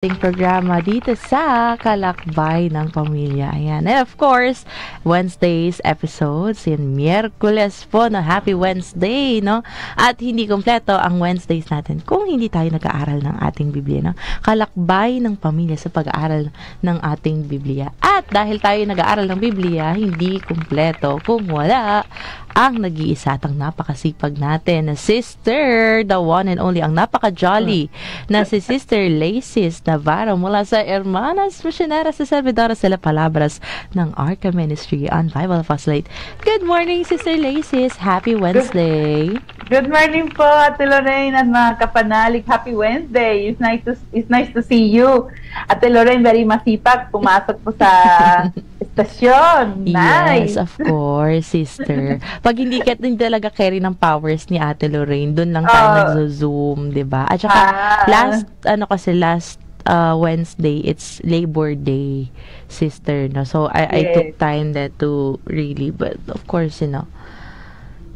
ating programa dito sa Kalakbay ng Pamilya. Ayan. And of course, Wednesday's episodes in Miyerkules po na Happy Wednesday, no? At hindi kompleto ang Wednesdays natin kung hindi tayo nag-aaral ng ating Biblia, no? Kalakbay ng Pamilya sa pag-aaral ng ating Biblia. At dahil tayo nag-aaral ng Biblia, hindi kompleto kung wala ang nag-iisa at ang napakasipag natin na sister, the one and only, ang napaka-jolly na si Sister Lacey Navarro mula sa Hermanas Misioneras de Servidoras de la Palabras ng Arca Ministry on Bible Facilite. Good morning, Sister Lacey. Happy Wednesday. Good morning po, Ate Lorraine at mga kapanalig. Happy Wednesday. It's nice to see you. Ate Lorraine, very masipag. Pumasok po sa estasyon. Nice. Yes, of course, sister. Pag hindi talaga carry ng powers ni Ate Lorraine, dun lang tayo nagzo-zoom, diba? At saka, last Wednesday, it's Labor Day, sister, no? So, I took time there to really, but of course,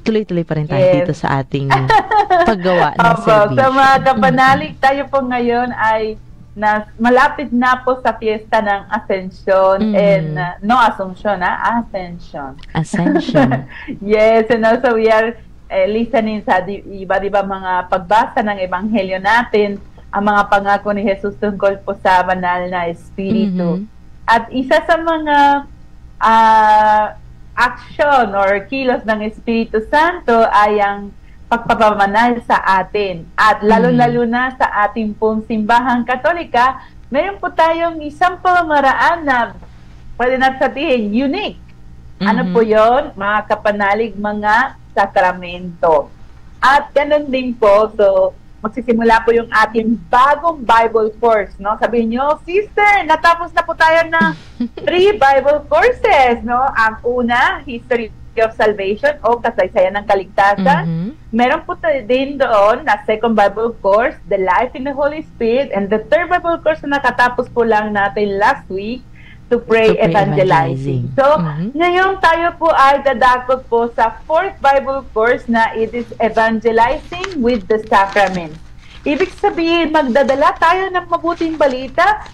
tuloy-tuloy pa rin tayo dito sa ating paggawa ng service. Sa mga kapanalig, tayo po ngayon ay malapit na po sa fiesta ng Ascension and no Assumption, Ascension. Ascension. Yes, and also we are listening sa iba't ibang mga pagbasa ng Ebanghelyo natin, ang mga pangako ni Jesus tungkol po sa banal na Espiritu. At isa sa mga action or kilos ng Espiritu Santo ay ang pagpapamanal sa atin. At lalo-lalo na sa ating pong simbahang Katolika, mayroon po tayong isang pamamaraan na pwede natin sabihin, unique. Ano po yon? Mga kapanalig, mga sakramento. At ganun din po, so magsisimula po yung ating bagong Bible course, no? Sabihin nyo, sister, natapos na po tayo na 3 Bible courses, no? Ang una, History of Salvation o Kasaysayan ng Kaligtasan. Meron po din doon na second Bible course, The Life in the Holy Spirit, and the third Bible course na nakatapos po lang natin last week, To Pray Evangelizing. So, ngayon tayo po ay dadakot po sa fourth Bible course na it is Evangelizing with the Sacrament. Ibig sabihin, magdadala tayo ng mabuting balita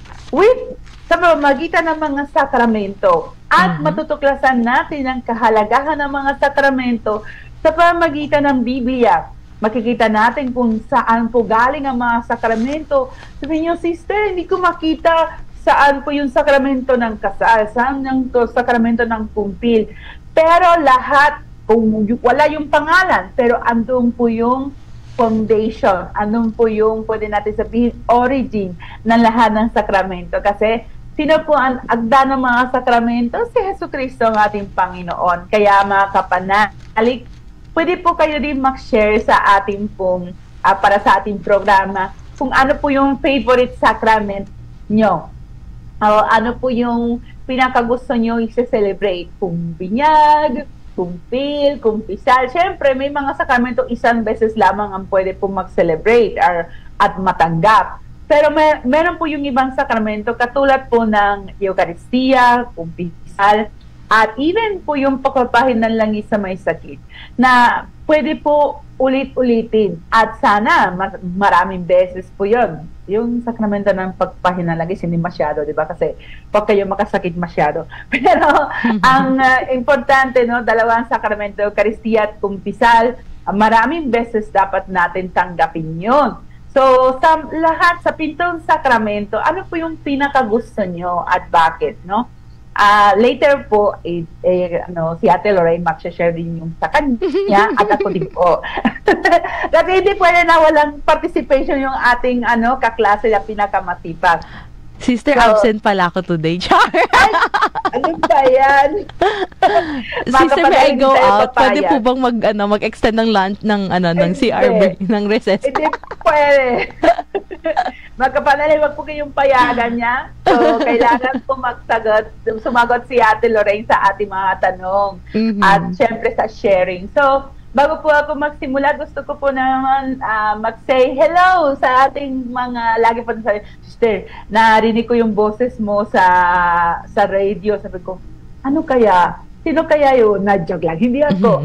sa pamamagitan ng mga sakramento. At matutuklasan natin ang kahalagahan ng mga sakramento sa pamamagitan ng Biblia. Makikita natin kung saan po galing ang mga sakramento. Sabi niyo, sister, hindi ko makita saan po yung sakramento ng kasal, saan yung sakramento ng kumpil. Pero lahat, kung wala yung pangalan, pero andun po yung foundation, andun po yung, pwede natin sabihin, origin ng lahat ng sakramento. Kasi, sino po ang agda ng mga sakramento? Si Jesucristo ang ating Panginoon. Kaya mga kapanalig, pwede po kayo din mag-share sa ating pong, para sa ating programa, kung ano po yung favorite sacrament nyo. Ano po yung pinakagusto nyo i-celebrate? Kung binyag, kumpil, kumpisal. Siyempre, may mga sakramento isang beses lamang ang pwede po mag-celebrate at matanggap. Pero meron po yung ibang sakramento katulad po ng Eucharistia, kumpisal, at even po yung pagpapahinan lang sa may sakit na pwede po ulit-ulitin. At sana maraming beses po yun. Yung sakramento ng pagpahinalagis, hindi masyado, di ba? Kasi pag kayo makasakit masyado. Pero ang importante, no, dalawang sakramento, Eucharistia at kumpisal, maraming beses dapat natin tanggapin yun. So, sa lahat, sa pintong sakramento, ano po yung pinakagusto nyo at bakit, no? Later po, si Ate Lorraine mag-share din yung sa kanya at ako din po. Kasi hindi pwede na walang participation yung ating kaklase na pinakamatipag. Sister, absent pala ako today. Char! Ano ba yan? Sister, may I go out? Pwede po bang mag-extend ng lunch ng CR break, ng recess? Hindi pwede. Magkapanalay, wag po kayong payagan niya. So, kailangan po sumagot si Ate Lorraine sa ating mga tanong. At syempre sa sharing. So, bago po ako magsimula, gusto ko po naman mag-say hello sa ating mga lagi po nasabi, sister, narinig ko yung boses mo sa radio. Sabi ko, ano kaya? Sino kaya yun? Na-joke lang. Hindi ako.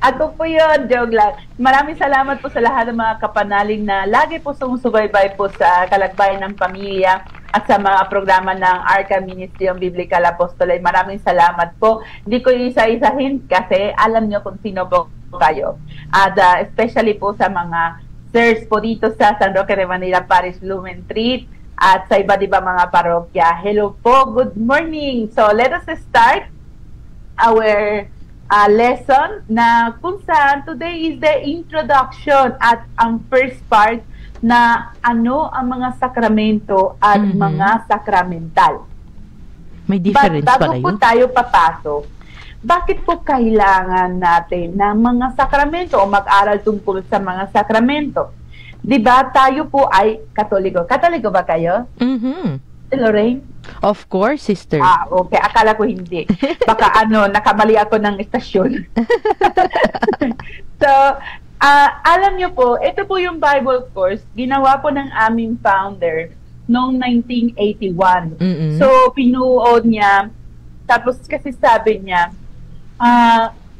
Ako po yun, joke lang. Maraming salamat po sa lahat ng mga kapanalig na lagi po sumusubaybay po sa Kalakbayan ng Pamilya at sa mga programa ng Arca Ministerium Biblical Apostolate. Maraming salamat po. Hindi ko isa-isahin kasi alam nyo kung sino po kayo. At especially po sa mga sirs po dito sa San Roque de Manila Parish, Lumen Street, at sa iba't iba mga parokya. Hello po, good morning. So let us start our lesson na kung saan today is the introduction at ang first part na ano ang mga sakramento at mga sakramental. May difference pala yun. Bago po tayo papasok, bakit po kailangan natin ng mga sakramento o mag-aral tungkol sa mga sakramento? Diba tayo po ay Katoliko. Katoliko ba kayo? Lorraine? Of course, sister. Okay. Akala ko hindi. Baka nakamali ako ng estasyon. So, alam niyo po, ito po yung Bible course, ginawa po ng aming founder noong 1981. So, pinuod niya, tapos kasi sabi niya,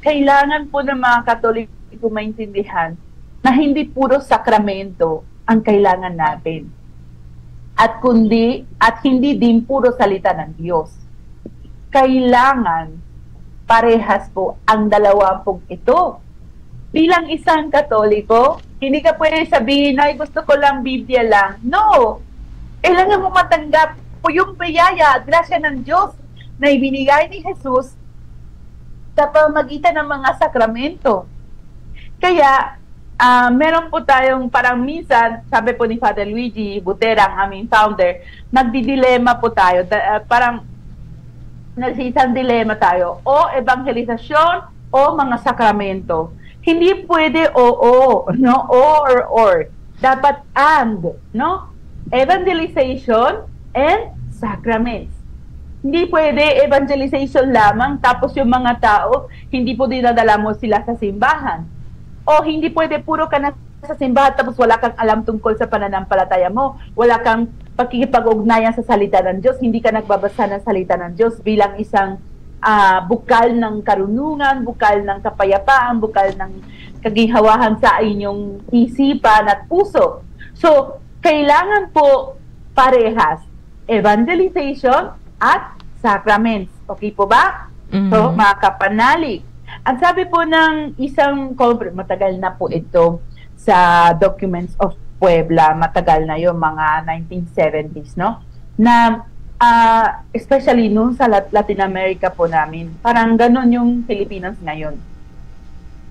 kailangan po ng mga Katoliko maintindihan na hindi puro sakramento ang kailangan natin. At hindi din puro salita ng Diyos. Kailangan parehas po ang dalawang ito. Bilang isang Katoliko, hindi ka pwede sabihin, ay gusto ko lang Biblia lang. No! Kailangan mo matanggap po yung biyaya at grasya ng Diyos na ibinigay ni Jesus sa pamagitan ng mga sakramento. Kaya, meron po tayong parang minsan, sabi po ni Father Luigi Butera, ang aming founder, nagdidilema po tayo, parang nagsisang dilema tayo, o evangelisasyon o mga sakramento. Hindi pwede no? Or. Dapat and, no? Evangelization and sacraments. Hindi pwede evangelization lamang tapos yung mga tao, hindi po dinadala mo sila sa simbahan. O hindi pwede puro ka na sa simbahan tapos wala kang alam tungkol sa pananampalataya mo. Wala kang pakikipag-ugnayan sa salita ng Diyos. Hindi ka nagbabasa ng salita ng Diyos bilang isang bukal ng karunungan, bukal ng kapayapaan, bukal ng kaginhawahan sa inyong isipan at puso. So, kailangan po parehas evangelization at sacraments. Okay po ba? So, mga kapanalig. Ang sabi po ng isang matagal na po ito sa Documents of Puebla, matagal na yun, mga 1970s, no? Na, especially noon sa Latin America po namin, parang ganon yung Pilipinas ngayon.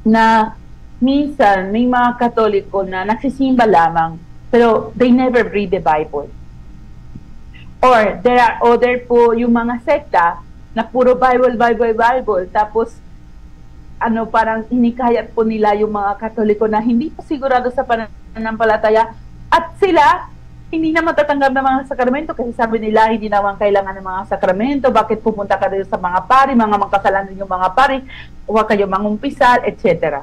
Na minsan, may mga Katoliko na nagsisimba lamang, pero they never read the Bible. Or, there are other po yung mga sekta na puro Bible, tapos parang inikayat po nila yung mga Katoliko na hindi po sigurado sa pananampalataya at sila hindi na matatanggap ng mga sakramento kasi sabi nila hindi naman kailangan ng mga sakramento, bakit pupunta ka dito sa mga pari, mga magkasalanan yung mga pari, huwag kayo mangumpisal, etc.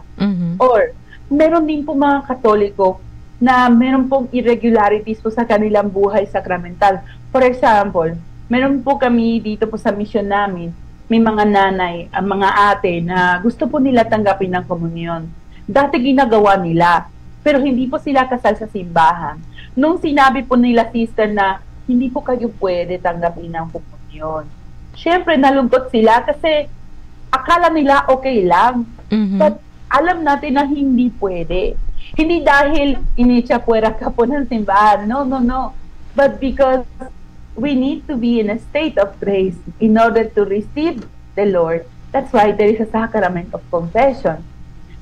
Or, meron din po mga Katoliko na meron pong irregularities po sa kanilang buhay sakramental. For example, meron po kami dito po sa mission namin, may mga nanay, ang mga ate na gusto po nila tanggapin ng komunyon. Dati ginagawa nila, pero hindi po sila kasal sa simbahan. Nung sinabi po nila, sister, na hindi po kayo pwede tanggapin ng komunyon. Siyempre, nalungkot sila kasi akala nila okay lang. But alam natin na hindi pwede. Hindi dahil initsapuera ka po ng simbahan. No. But because we need to be in a state of grace in order to receive the Lord. That's why there is a sacrament of confession.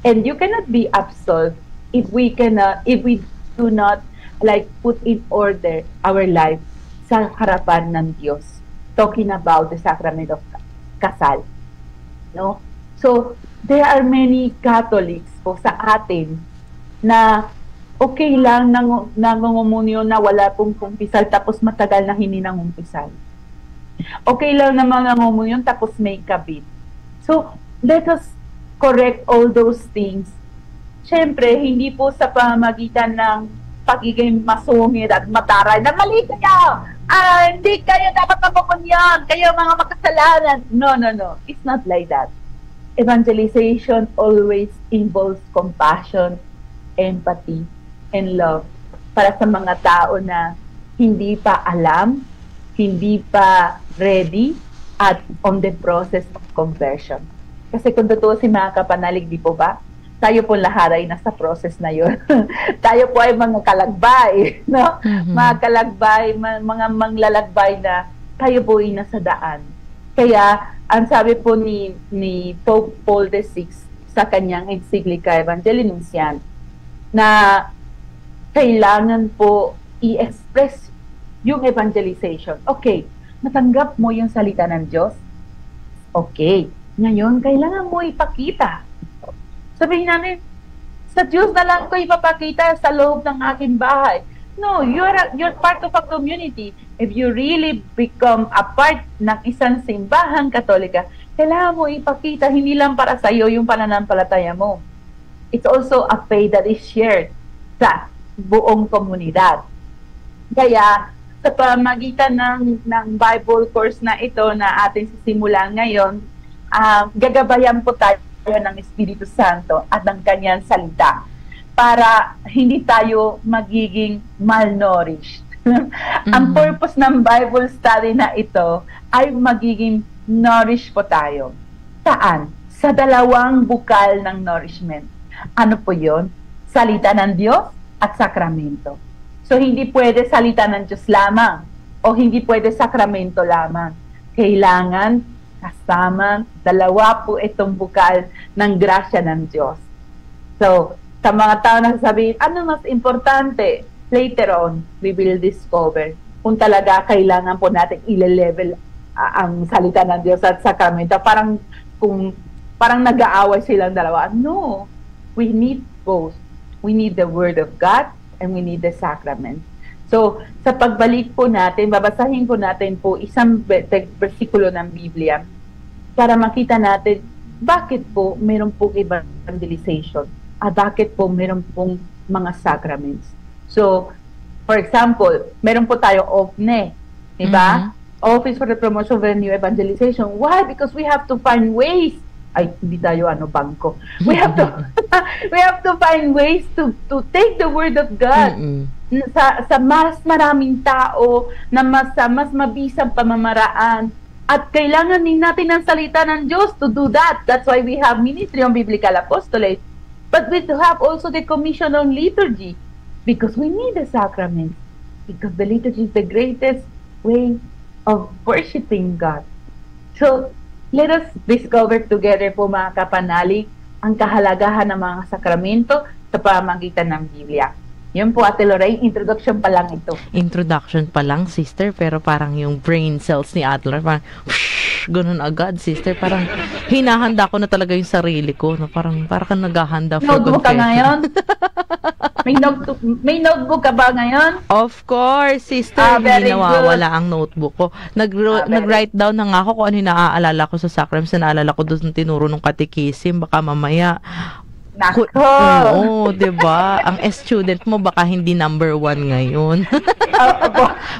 And you cannot be absolved if we do not put in order our life sa harapan ng Diyos. Talking about the sacrament of kasal. No? So, there are many Catholics po sa atin na okay lang nangungumunyo na wala pong kumpisal tapos matagal na hindi nangumpisal. Okay lang naman nangungumunyo tapos may kabit. So, let us correct all those things. Siyempre, hindi po sa pamamagitan ng pagiging masungit at mataray na mali kayo! hindi kayo dapat mapupunyan, kayo mga makasalanan. No, no, no. It's not like that. Evangelization always involves compassion, empathy, and love para sa mga tao na hindi pa alam, hindi pa ready, at on the process of conversion. Kasi kung totoo si mga kapanalig, di po ba? Tayo po lahat ay nasa process na yun. Tayo po ay mga kalagbay, no? Mga kalagbay, mga manglalagbay na tayo po ay nasa daan. Kaya, ang sabi po ni Pope Paul VI sa kanyang encyclica Evangelii Nuntiandi, na kailangan po i-express yung evangelization. Okay, natanggap mo yung salita ng Diyos? Okay, ngayon kailangan mo ipakita. Sabihin namin, sa Diyos na lang ko ipapakita sa loob ng aking bahay. No, you're part of a community. If you really become a part ng isang simbahang Katolika, kailangan mo ipakita hindi lang para sa iyo yung pananampalataya mo. It's also a faith that is shared sa buong komunidad. Kaya, sa pamagitan ng Bible course na ito na ating sisimulan ngayon, gagabayan po tayo ng Espiritu Santo at ng kanyang salita para hindi tayo magiging malnourished. Ang purpose ng Bible study na ito ay magiging nourished po tayo. Saan? Sa dalawang bukal ng nourishment. Ano po yun? Salita ng Diyos at sakramento. So, hindi pwede salita ng Diyos lamang o hindi pwede sakramento lamang. Kailangan kasama dalawa po itong bukal ng grasya ng Diyos. So, sa mga tao na sasabihin, ano mas importante? Later on, we will discover kung talaga kailangan po natin i-level ang salita ng Diyos at sakramento. Parang nag-aaway silang dalawa. No, we need both. We need the Word of God and we need the sacrament. So, sa pagbalik po natin, babasahin po natin po isang versikulo ng Biblia para makita natin bakit po meron pong evangelization at bakit po meron pong mga sacraments. So, for example, meron po tayo OFNE, di ba? Office for the Promotion of New Evangelization. Why? Because we have to find ways. Ay, hindi tayo bangko. We have to find ways to take the Word of God sa mas maraming tao na mas mabisang pamamaraan. At kailangan din natin ng salita ng Diyos to do that. That's why we have Ministry on Biblical Apostolate. But we have also the Commission on Liturgy because we need the sacrament. Because the liturgy is the greatest way of worshiping God. So, let us discover together po mga kapanalig ang kahalagahan ng mga sakramento sa pamamagitan ng Biblia. Yun po, Ate Lorraine, introduction pa lang ito. Introduction pa lang, sister, pero parang yung brain cells ni Ate Lorraine, parang, ganun agad, sister. Parang hinahanda ko na talaga yung sarili ko. No? Parang kang naghahanda for confession. Notebook ka ngayon? May notebook ka ba ngayon? Of course, sister. Hindi nawawala ang notebook ko. Nag-write down na nga ako kung ano yung naaalala ko sa sacraments na naalala ko doon tinuro ng katikisim. Baka mamaya, nako! Oo, diba? Ang student mo baka hindi number 1 ngayon.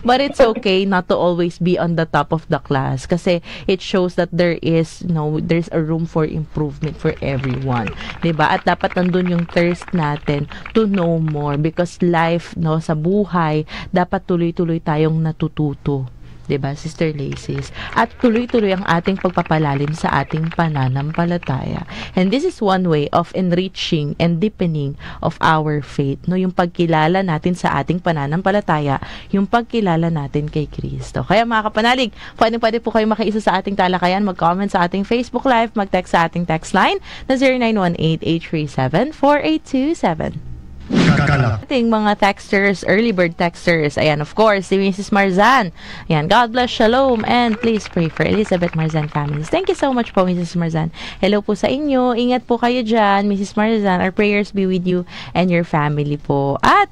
But it's okay not to always be on the top of the class kasi it shows that there's a room for improvement for everyone. Diba? At dapat nandun yung thirst natin to know more because life, sa buhay, dapat tuloy-tuloy tayong natututo. Diba, Sister Laces? At tuloy-tuloy ang ating pagpapalalim sa ating pananampalataya. And this is one way of enriching and deepening of our faith. No? Yung pagkilala natin sa ating pananampalataya, yung pagkilala natin kay Kristo. Kaya mga kapanalig, pwede po kayo makiisa sa ating talakayan, mag-comment sa ating Facebook Live, mag-text sa ating text line na 0918-837-4827. Ating mga texters, early bird texters. Ayan, of course, si Mrs. Marzan. Ayan, God bless, shalom, and please pray for Elizabeth Marzan families. Thank you so much po, Mrs. Marzan. Hello po sa inyo. Ingat po kayo dyan, Mrs. Marzan. Our prayers be with you and your family po. At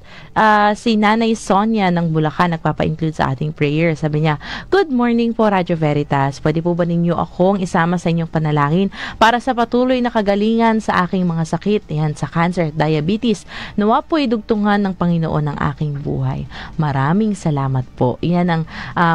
si Nanay Sonia ng Bulacan nagpapa-include sa ating prayer. Sabi niya, good morning po, Radio Veritas. Pwede po ba ninyo akong isama sa inyong panalangin para sa patuloy na kagalingan sa aking mga sakit? Ayan, sa cancer at diabetes. Nawa po idugtungan ng Panginoon ang aking buhay. Maraming salamat po. Yan ang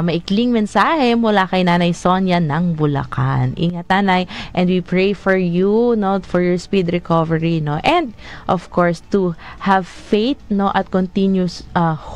maikling mensahe mula kay Nanay Sonia ng Bulacan. Ingat, Nanay, and we pray for you, no, for your speed recovery, no, and of course to have faith, no, at continuous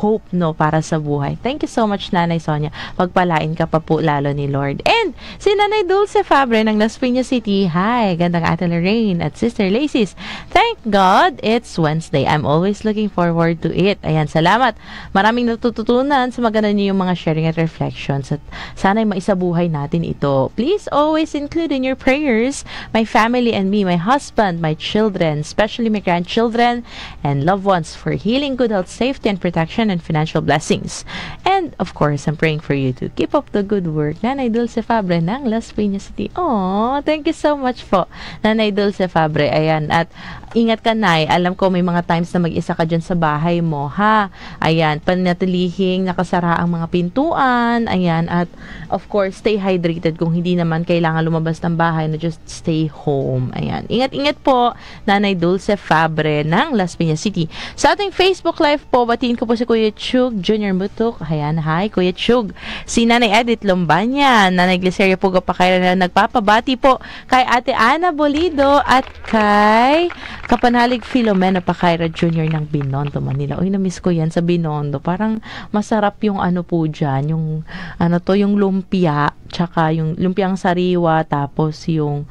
hope, no, para sa buhay. Thank you so much, Nanay Sonia. Pagpalain ka pa po lalo ni Lord. And si Nanay Dulce Fabre ng Las Piñas City. Hi, gandang Ate Lorraine at Sister Lacey's. Thank God it's Wednesday. I'm always looking forward to it. Ayan, salamat. Maraming natututunan sa maganda niyo yung mga sharing at reflections at sana'y maisabuhay natin ito. Please always include in your prayers my family and me, my husband, my children, especially my grandchildren and loved ones for healing, good health, safety, and protection and financial blessings. And of course, I'm praying for you to keep up the good work. Nanay Dulce Fabre ng Las Piñas City. Oh, thank you so much po, Nanay Dulce Fabre. Ayan, at ingat ka, Nay. Alam ko may mga times na mag-isa ka dyan sa bahay mo, ha? Ayan, panatilihing nakasara ang mga pintuan. Ayan, at of course, stay hydrated. Kung hindi naman kailangan lumabas ng bahay, na just stay home. Ayan, ingat-ingat po, Nanay Dulce Fabre ng Las Piñas City. Sa ating Facebook Live po, batiin ko po si Kuya Chug Junior Mutuk. Ayan, hi, Kuya Chug. Si Nanay Edith Lombanya, Nanay Gliceria Puga Pakairan na nagpapabati po kay Ate Ana Bolido at kay Kapanalig Filomena Pakaira Jr. ng Binondo, Manila. Uy, na-miss ko yan sa Binondo. Parang masarap yung ano po dyan, yung ano to, yung lumpia, tsaka yung lumpiang sariwa, tapos yung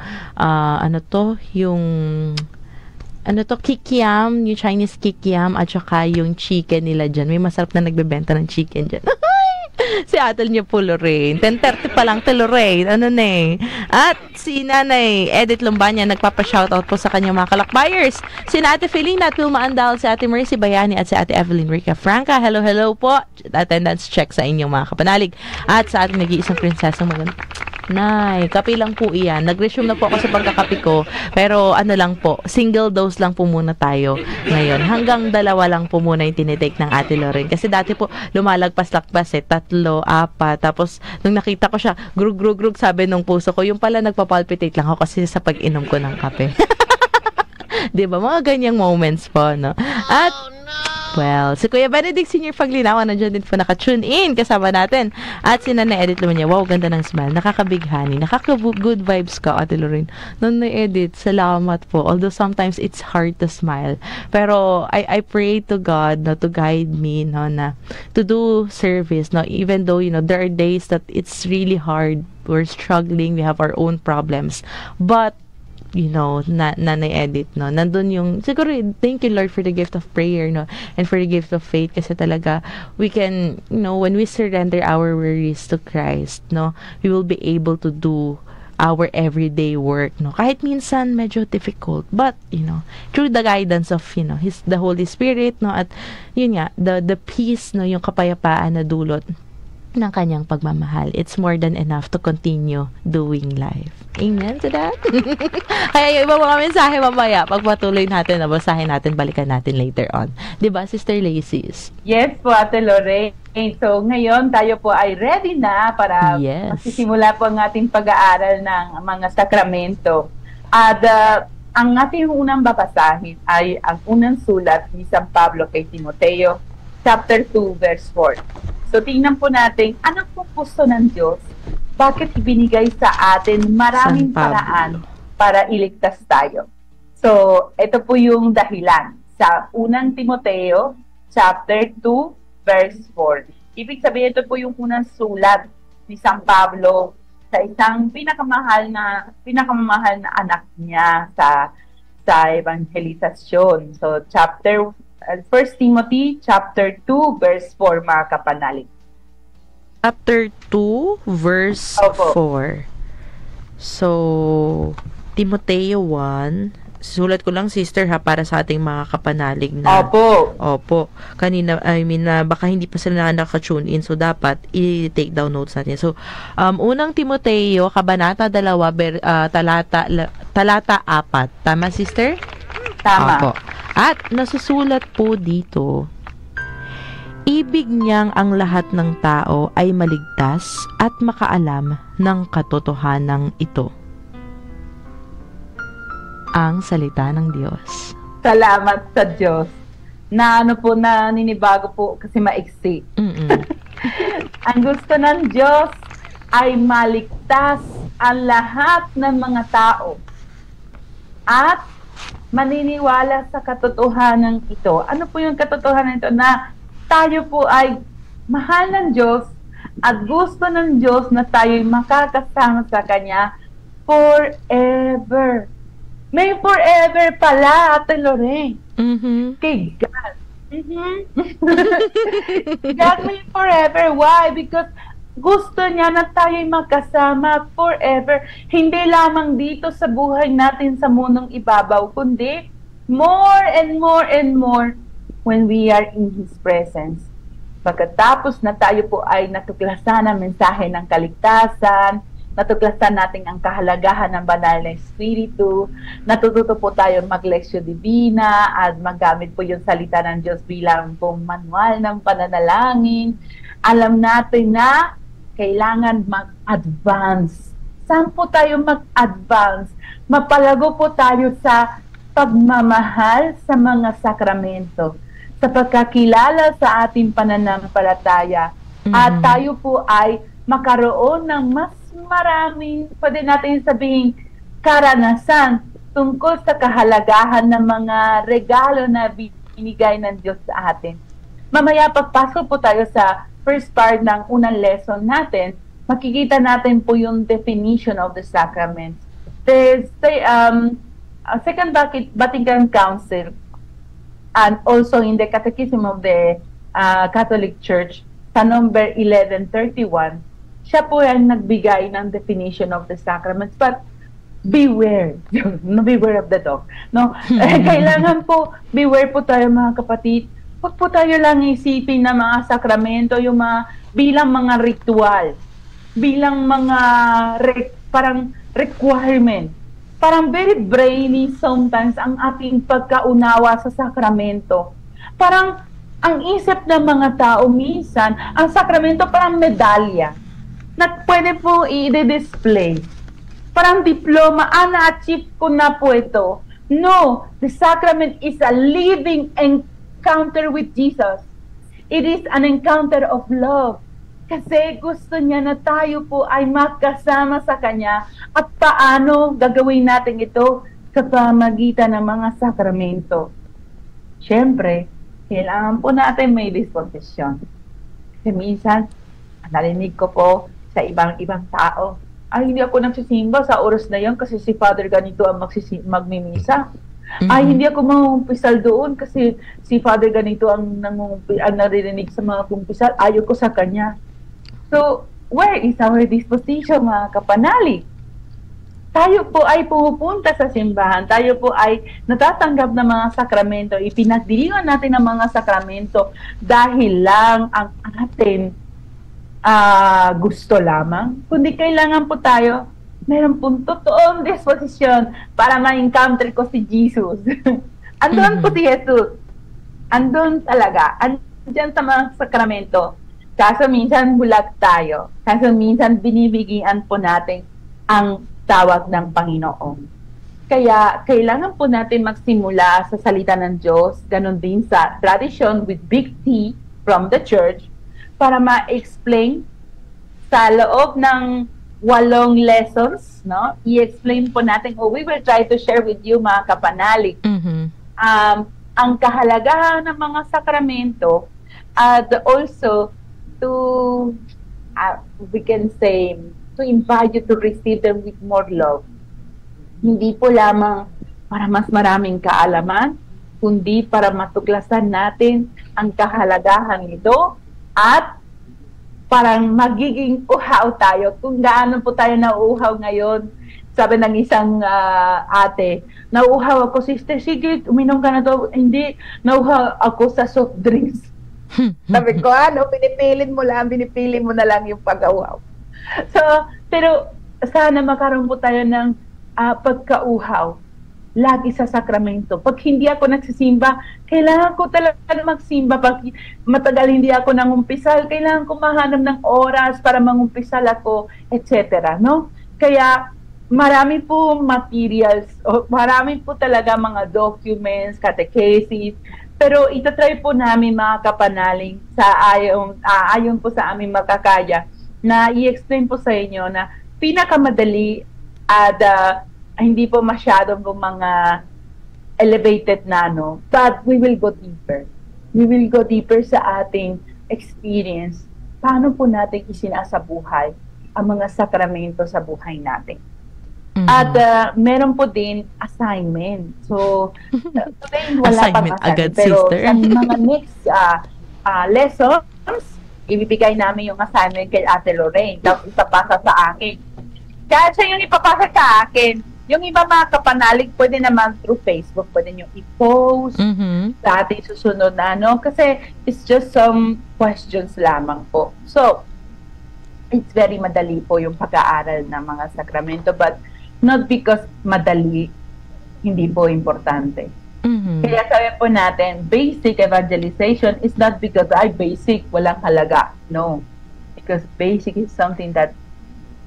kikiam, yung Chinese kikiam, at saka yung chicken nila dyan. May masarap na nagbebenta ng chicken dyan. Si Atel niya po, Lorraine. 10:30 pa lang, Lorraine. Ano na eh. At si Nanay Edith Lombanya, nagpapa-shoutout po sa kanyang mga kalakbayers. Si Ate Felina at Wilma Andal, si Ate Mercy Bayani at si Ate Evelyn Rica Franca. Hello, hello po. Attendance check sa inyong mga kapanalig. At sa ating nag-iisang prinsesa maganda. Nay, kape lang po iyan. Nag-resume na po ako sa pagkakape ko. Pero ano lang po, single dose lang po muna tayo ngayon. Hanggang 2 lang po muna yung tinitake ng Ate Lorraine. Kasi dati po, lumalagpas-lakpas 3, 4. Tapos, nung nakita ko siya, grug, sabi nung puso ko, yung pala nagpapalpitate lang ako kasi sa pag-inom ko ng kape. Diba? Mga ganyang moments po, no? At, well, si Kuya Benedict Senior Paglinawan, nandiyan din po naka-tune in kasama natin. At si Nanay Edith Lumanya, wow, ganda ng smile, nakakabighani, nakaka-good vibes ka, Ate Lorraine. Nanay Edith, salamat po. Although sometimes it's hard to smile. Pero I pray to God, no, to guide me, no, na to do service, no, even though, you know, there are days that it's really hard, we're struggling, we have our own problems. But you know, Nanay Edith, no, nandun yung, siguro, thank you, Lord, for the gift of prayer, no, and for the gift of faith, kasi talaga, we can, you know, when we surrender our worries to Christ, no, we will be able to do our everyday work, no, kahit minsan medyo difficult, but, you know, through the guidance of, you know, the Holy Spirit, no, at, yun nga, the peace, no, yung kapayapaan na dulot ng kanyang pagmamahal. It's more than enough to continue doing life. Amen to that? Kaya yung iba mga mensahe mamaya, pagpatuloy natin, nabasahin natin, balikan natin later on. Diba, Sister Lacey's? Yes po, Ate Lorraine. So, ngayon tayo po ay ready na para magsisimula po ang ating pag-aaral ng mga sakramento. At ang ating unang babasahin ay ang unang sulat ni San Pablo kay Timoteo, chapter 2, verse 4. So, tingnan po natin, ano po gusto ng Diyos? Bakit ibinigay sa atin maraming paraan para iligtas tayo? So, ito po yung dahilan. Sa unang Timoteo, chapter 2, verse 4. Ibig sabihin, ito po yung unang sulat ni San Pablo sa isang pinakamamahal na anak niya sa evangelisasyon. So, 1 Timothy chapter 2 verse 4, mga kapanalig. Chapter 2 verse 4. So, Timoteo 1. Sulat ko lang, sister, ha, para sa ating mga kapanalig na. Opo. Kanina, baka hindi pa sila naka-tune in, so dapat i-take down notes natin. So, unang Timoteo, kabanata 2, talata 4. Tama, sister? Tama. Opo. At nasusulat po dito, ibig niyang ang lahat ng tao ay maligtas at makaalam ng katotohanang ito. Ang salita ng Diyos. Salamat sa Diyos. na ano po, na ninibago po kasi maiksi. Ang gusto ng Diyos ay maligtas ang lahat ng mga tao at maniniwala sa katotohanan ito. Ano po yung katotohanan ito? Na tayo po ay mahal ng Diyos at gusto ng Diyos na tayo'y makakasama sa Kanya forever. May forever pala, Ate Lorraine. Kay God. God may forever. Why? Because gusto niya na tayo'y magkasama forever. Hindi lamang dito sa buhay natin sa mundong ibabaw, kundi more and more and more when we are in His presence. Pagkatapos na tayo po ay natuklasan ang mensahe ng kaligtasan, natuklasan natin ang kahalagahan ng banal na Espiritu, natututo po tayo mag-Lectio Divina at magamit po yung salita ng Diyos bilang pong manual ng pananalangin. Alam natin na kailangan mag-advance. Saan po tayo mag-advance? Mapalago po tayo sa pagmamahal sa mga sakramento, sa pagkakilala sa ating pananampalataya. At tayo po ay makaroon ng mas maraming, pwede natin sabihin, karanasan tungkol sa kahalagahan ng mga regalo na binigay ng Diyos sa atin. Mamaya pagpasok po tayo sa first part ng unang lesson natin, makikita natin po yung definition of the sacraments. There's Second Vatican Council and also in the Catechism of the Catholic Church sa number 1131, siya po ang nagbigay ng definition of the sacraments. But beware, no, beware of the dog. No? Kailangan po, beware po tayo mga kapatid. Huwag po tayo lang isipin na mga sakramento, yung bilang mga ritual, bilang mga parang requirement. Parang very brainy sometimes ang ating pagkaunawa sa sakramento. Parang ang isip ng mga tao minsan, ang sakramento parang medalya na pwede po i-display. Parang diploma, na-achieve ko na po ito. No, the sacrament is a living encounter with Jesus. It is an encounter of love. Kasi gusto niya na tayo po ay magkasama sa Kanya. At paano gagawin natin ito sa pamagitan ng mga sakramento? Siyempre, kailangan po natin may disposisyon. Kasi minsan, narinig ko po sa ibang tao, ay hindi ako nagsisimba sa oras na yan kasi si Father ganito ang magmimisa. Ay hindi ako mangumpisal doon kasi si Father ganito ang naririnig sa mga kumpisal, ayaw ko sa kanya. So, where is our disposition, mga kapanalig? Tayo po ay pumupunta sa simbahan, tayo po ay natatanggap ng mga sakramento, ipinagdiriwang natin ng mga sakramento dahil lang ang atin gusto lamang, kundi kailangan po tayo meron pong totoong disposisyon para ma-encounter ko si Jesus. Andun po si Jesus. Andun talaga. Andyan sa mga sakramento. Kaso minsan bulag tayo. Kaso minsan binibigyan po natin ang tawag ng Panginoon. Kaya kailangan po natin magsimula sa salita ng Diyos, ganun din sa tradition with big T from the church, para ma-explain sa loob ng 8 lessons, no? I-explain po natin, we will try to share with you, mga kapanalig, ang kahalagahan ng mga sakramento and also to, we can say, to invite you to receive them with more love. Hindi po lamang para mas maraming kaalaman, kundi para matuklasan natin ang kahalagahan nito at parang magiging uhaw tayo. Kung gaano po tayo nauuhaw ngayon, sabi ng isang ate, nauuhaw ako, sister, sige, uminom ka na to. Hindi, nauuhaw ako sa soft drinks. Sabi ko, pinipili mo na lang yung pag-uhaw. So, pero sana magkaroon po tayo ng pagkauhaw lagi sa sakramento. Pag hindi ako nagsisimba, kailangan ko talaga magsimba. Pag matagal hindi ako nangumpisal, kailangan ko mahanap ng oras para mangumpisal ako, etc. No? Kaya marami po materials, marami po talaga mga documents, catechesis, Pero itatry po namin mga kapanaling ayon po sa aming makakaya na i-explain po sa inyo na pinakamadali at hindi po masyadong po mga elevated na, no? But we will go deeper. We will go deeper sa ating experience. Paano po natin isinasabuhay ang mga sakramento sa buhay natin? At meron po din assignment. So, today wala pang assignment agad, pero sister. sa mga next lessons, ibibigay namin yung assignment kay Ate Lorraine. Tapos ipapasa sa akin. Kaya siya yung ipapasa sa akin. Yung iba mga kapanalig, pwede naman through Facebook, pwede nyo i-post sa ating susunod na ano. Kasi it's just some questions lamang po. So, it's very madali po yung pag-aaral ng mga sakramento, but not because madali, hindi po importante. Kaya sabi po natin, basic evangelization is not because basic, walang halaga. No. Because basic is something that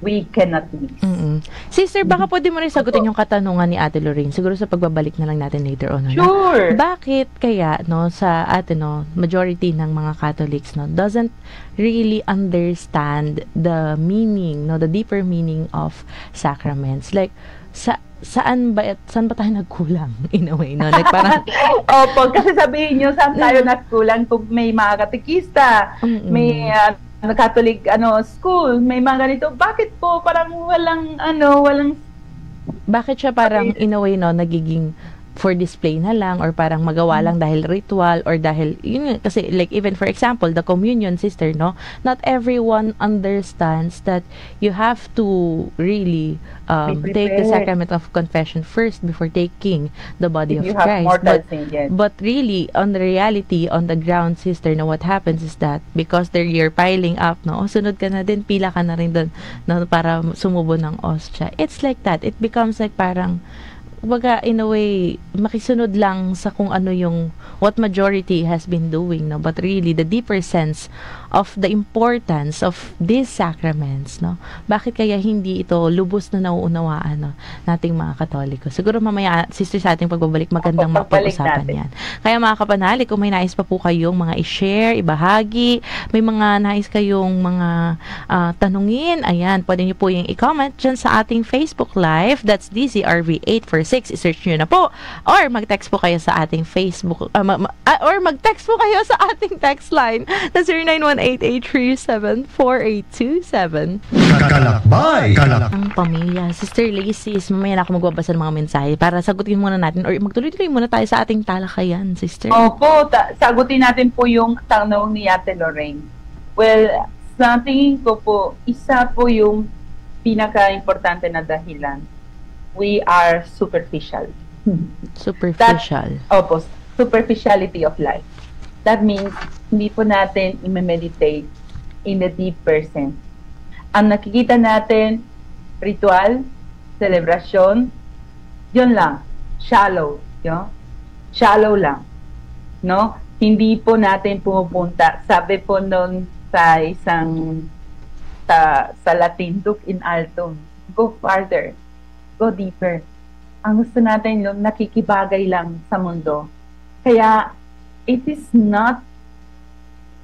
we cannot miss. Sister, baka pwede mo rin sagutin yung katanungan ni Ate Lorraine. Siguro sa pagbabalik na lang natin later on. Sure. Bakit kaya, no, sa atin, no, majority ng mga Catholics, no, doesn't really understand the meaning, no, the deeper meaning of sacraments? Like, saan ba tayo nagkulang in a way, no? Like parang Opo, kasi sabihin nyo saan tayo nagkulang kung may mga katekista, may Catholic school, may mga ganito. Bakit po parang walang bakit siya parang in a way, no, nagiging for display na lang or parang magawa lang dahil ritual or dahil yun kasi like even for example the communion, sister, no, not everyone understands that you have to really take the sacrament of confession first before taking the body of Christ, but really on the reality on the ground, sister, no, what happens is that because you're piling up, no, sunod ka na din, pila ka na rin doon, no, para sumubo ng ostia. It's like that, it becomes like parang baga in a way makisunod lang sa kung ano yung what majority has been doing, no, but really the deeper sense of the importance of these sacraments, no, bakit kaya hindi ito lubos na nauunawaan, no, nating mga Katoliko. Siguro mamaya, sister, sa ating pagbabalik magandang mapag-usapan yan. Kaya mga kapanalig, kung may nais pa po kayong mga i-share, ibahagi, may mga nais kayong mga tanungin, ayan, pwede nyo po yung i-comment dyan sa ating Facebook Live. That's DZRV846. I-search nyo na po. Or mag-text po kayo sa ating Facebook, or mag-text po kayo sa ating text line na 0918-837-4827. Kalakbay! Ang pamilya. Sister Lacey, mamaya na ako magbabasa ng mga mensahe para sagutin muna natin or magtuloy-tuloy muna tayo sa ating talakayan, sister. Opo, sagutin natin po yung tanong ni Ate Lorraine. Well, sa tingin ko po, isa po yung pinaka-importante na dahilan. We are superficial. Superficial. Opo, superficiality of life. That means, hindi po natin i-meditate in the deeper sense. Ang nakikita natin, ritual, celebration, yun lang, shallow, no? Shallow lang, no? Hindi po natin pumupunta. Sabi po noon sa isang sa Latin, duc in altum, go farther, go deeper. Ang gusto natin yung nakikibagay lang sa mundo. Kaya, it is not,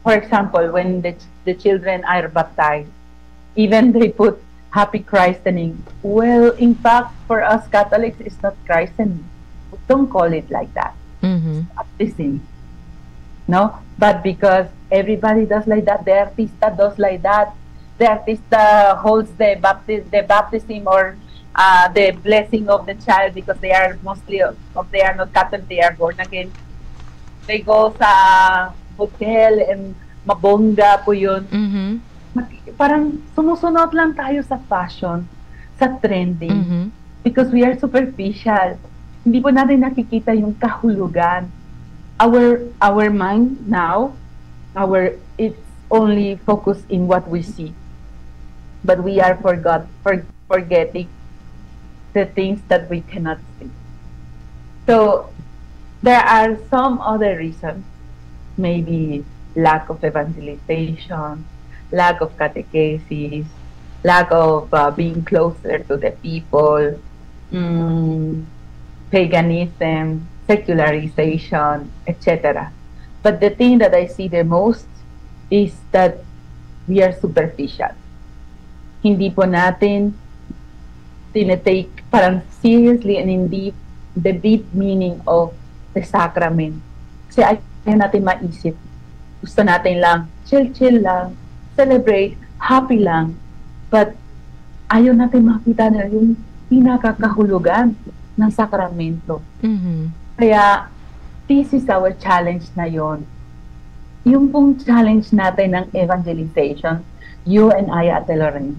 for example, when the children are baptized, even they put happy christening. Well, in fact, for us Catholics, it's not christening. We don't call it like that. Baptism. No? But because everybody does like that, the artista does like that, the artista holds the baptism or the blessing of the child because they are mostly, they are not Catholic, they are born again. They go sa hotel and mabongga po yun. Parang sumusunod lang tayo sa fashion, sa trending. Because we are superficial. Hindi po natin nakikita yung kahulugan. Our mind now, it's only focused in what we see. But we are forgetting the things that we cannot see. So, there are some other reasons. Maybe lack of evangelization, lack of catechesis, lack of being closer to the people, paganism, secularization, etc. But the thing that I see the most is that we are superficial. Hindi po natin tinetake parang seriously and in deep, the deep meaning of the sacrament. Kasi ayaw natin maisip. Gusto natin lang, chill lang, celebrate, happy lang. But ayaw natin makita na yung pinakakahulugan ng sakramento. Kaya, this is our challenge na yon. Yung pong challenge natin ng evangelization, you and I, Ate Lorraine,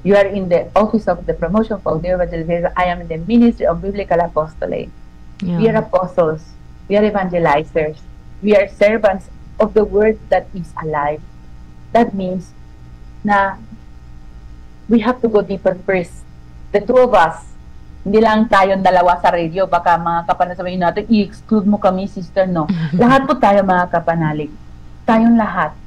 you are in the Office of the Promotion of the Evangelization. I am in the Ministry of Biblical Apostolate. Yeah. We are apostles. We are evangelizers. We are servants of the word that is alive. That means na we have to go deeper first. The two of us, hindi lang tayong dalawa sa radio, baka mga kapanasabayin natin, i-exclude mo kami, sister, no. Lahat po tayo mga kapanalig. Tayong lahat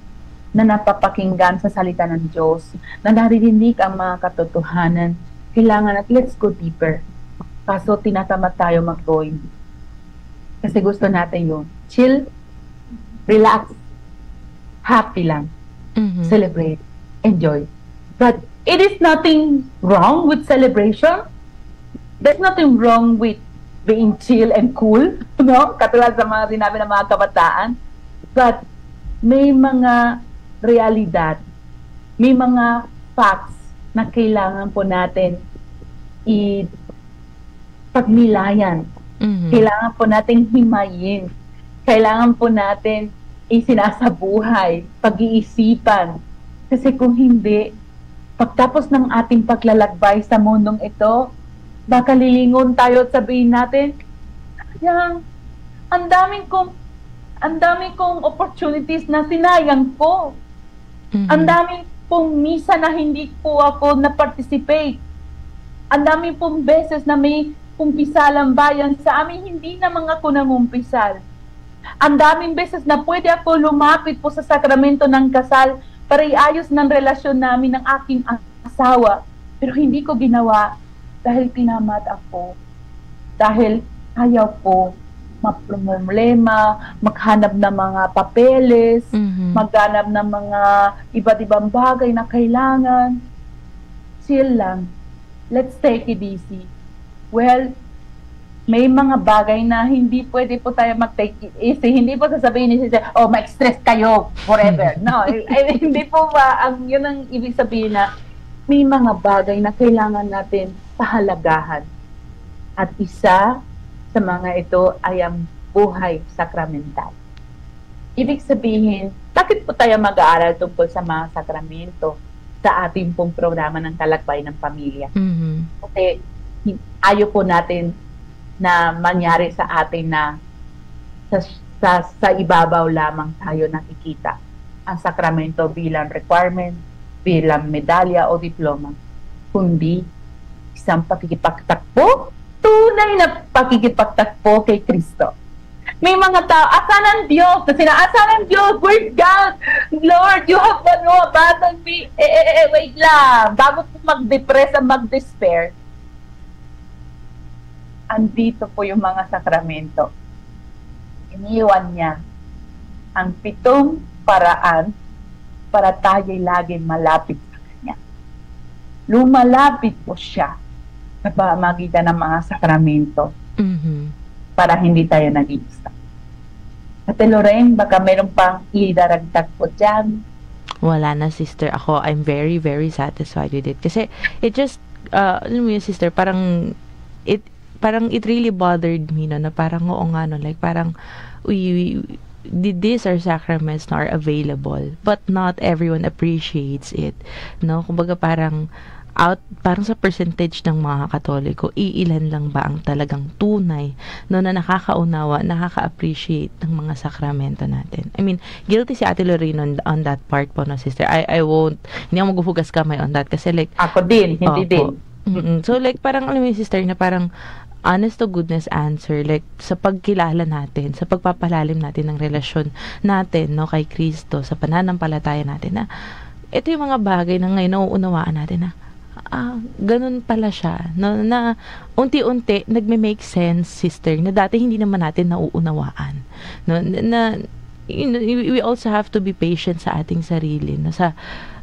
na napapakinggan sa salita ng Diyos, na naririnig ang mga katotohanan, kailangan at let's go deeper. Kaso tinatamad tayo mag-going. Kasi gusto natin yun. Chill, relax, happy lang, celebrate, enjoy. But it is nothing wrong with celebration. There's nothing wrong with being chill and cool, no? Katulad sa mga sinabi ng mga kabataan. But may mga realidad, may mga facts na kailangan po natin ipagnilayan. Kailangan po natin himayin. Kailangan po natin isinasabuhay, pag-iisipan. Kasi kung hindi, pagtapos ng ating paglalakbay sa mundong ito, baka lilingon tayo at sabihin natin, ang daming kong opportunities na sinayang ko. Ang daming pong misa na hindi po ako na-participate. Ang daming pong beses na may kumpisalang bayan sa amin, hindi naman ako nangumpisal. Ang daming beses na pwede ako lumapit po sa sakramento ng kasal para iayos ng relasyon namin ng aking asawa. Pero hindi ko ginawa dahil tinamad ako. Dahil ayaw ko problema, maghanap ng mga papeles, maghanap ng mga iba't ibang bagay na kailangan. Chill lang. Let's take it easy. Well, may mga bagay na hindi pwede po tayo mag-take it easy. Hindi po sasabihin ni siya, oh, ma-stress kayo forever. No, hindi po ba, yun ang ibig sabihin na may mga bagay na kailangan natin pahalagahan. At isa sa mga ito ay ang buhay sakramental. Ibig sabihin, bakit po tayo mag-aaral tungkol sa mga sakramento sa ating pong programa ng Talakbay ng Pamilya? Kasi ayaw po natin na mangyari sa atin na sa ibabaw lamang tayo nakikita ang sakramento bilang requirement, bilang medalya o diploma, kundi isang pakikipagtakbo, tunay na pakikipagtakbo kay Kristo. May mga tao, asan ang Diyos? Kasi asan ang Diyos? Where's God? Lord, you have abandoned me. Wait lang. Bago po mag-depress at mag-despair, andito po yung mga sakramento. Iniwan niya ang 7 paraan para tayo'y laging malapit sa Kanya. Lumalapit po siya sa pamamagitan ng mga sakramento para hindi tayo nag-iisa. Ate Lorraine, baka meron pang idaragdag po dyan? Wala na, sister. Ako, I'm very, very satisfied with it. Kasi, it just, alam mo yun, sister, parang it really bothered me, no, na parang, oo nga, no, like, parang, these are sacraments na are available, but not everyone appreciates it, no? Kumbaga, parang sa percentage ng mga Katoliko, iilan lang ba ang talagang tunay, no, na nakakaunawa, nakaka-appreciate ng mga sakramento natin. I mean, guilty si Ate Lorraine on that part po, no, sister. I won't, hindi ako maghuhugas kamay on that, kasi like, ako din, hindi din. So like, parang, alam mo yung sister, na parang, honest to goodness answer, like, sa pagkilala natin, sa pagpapalalim natin ng relasyon natin, no, kay Kristo, sa pananampalataya natin, na ito yung mga bagay na ngayon nauunawaan natin na ganun pala siya, no, na unti-unti nagme-make sense, sister, na dati hindi naman natin nauunawaan, no, na we also have to be patient sa ating sarili, no,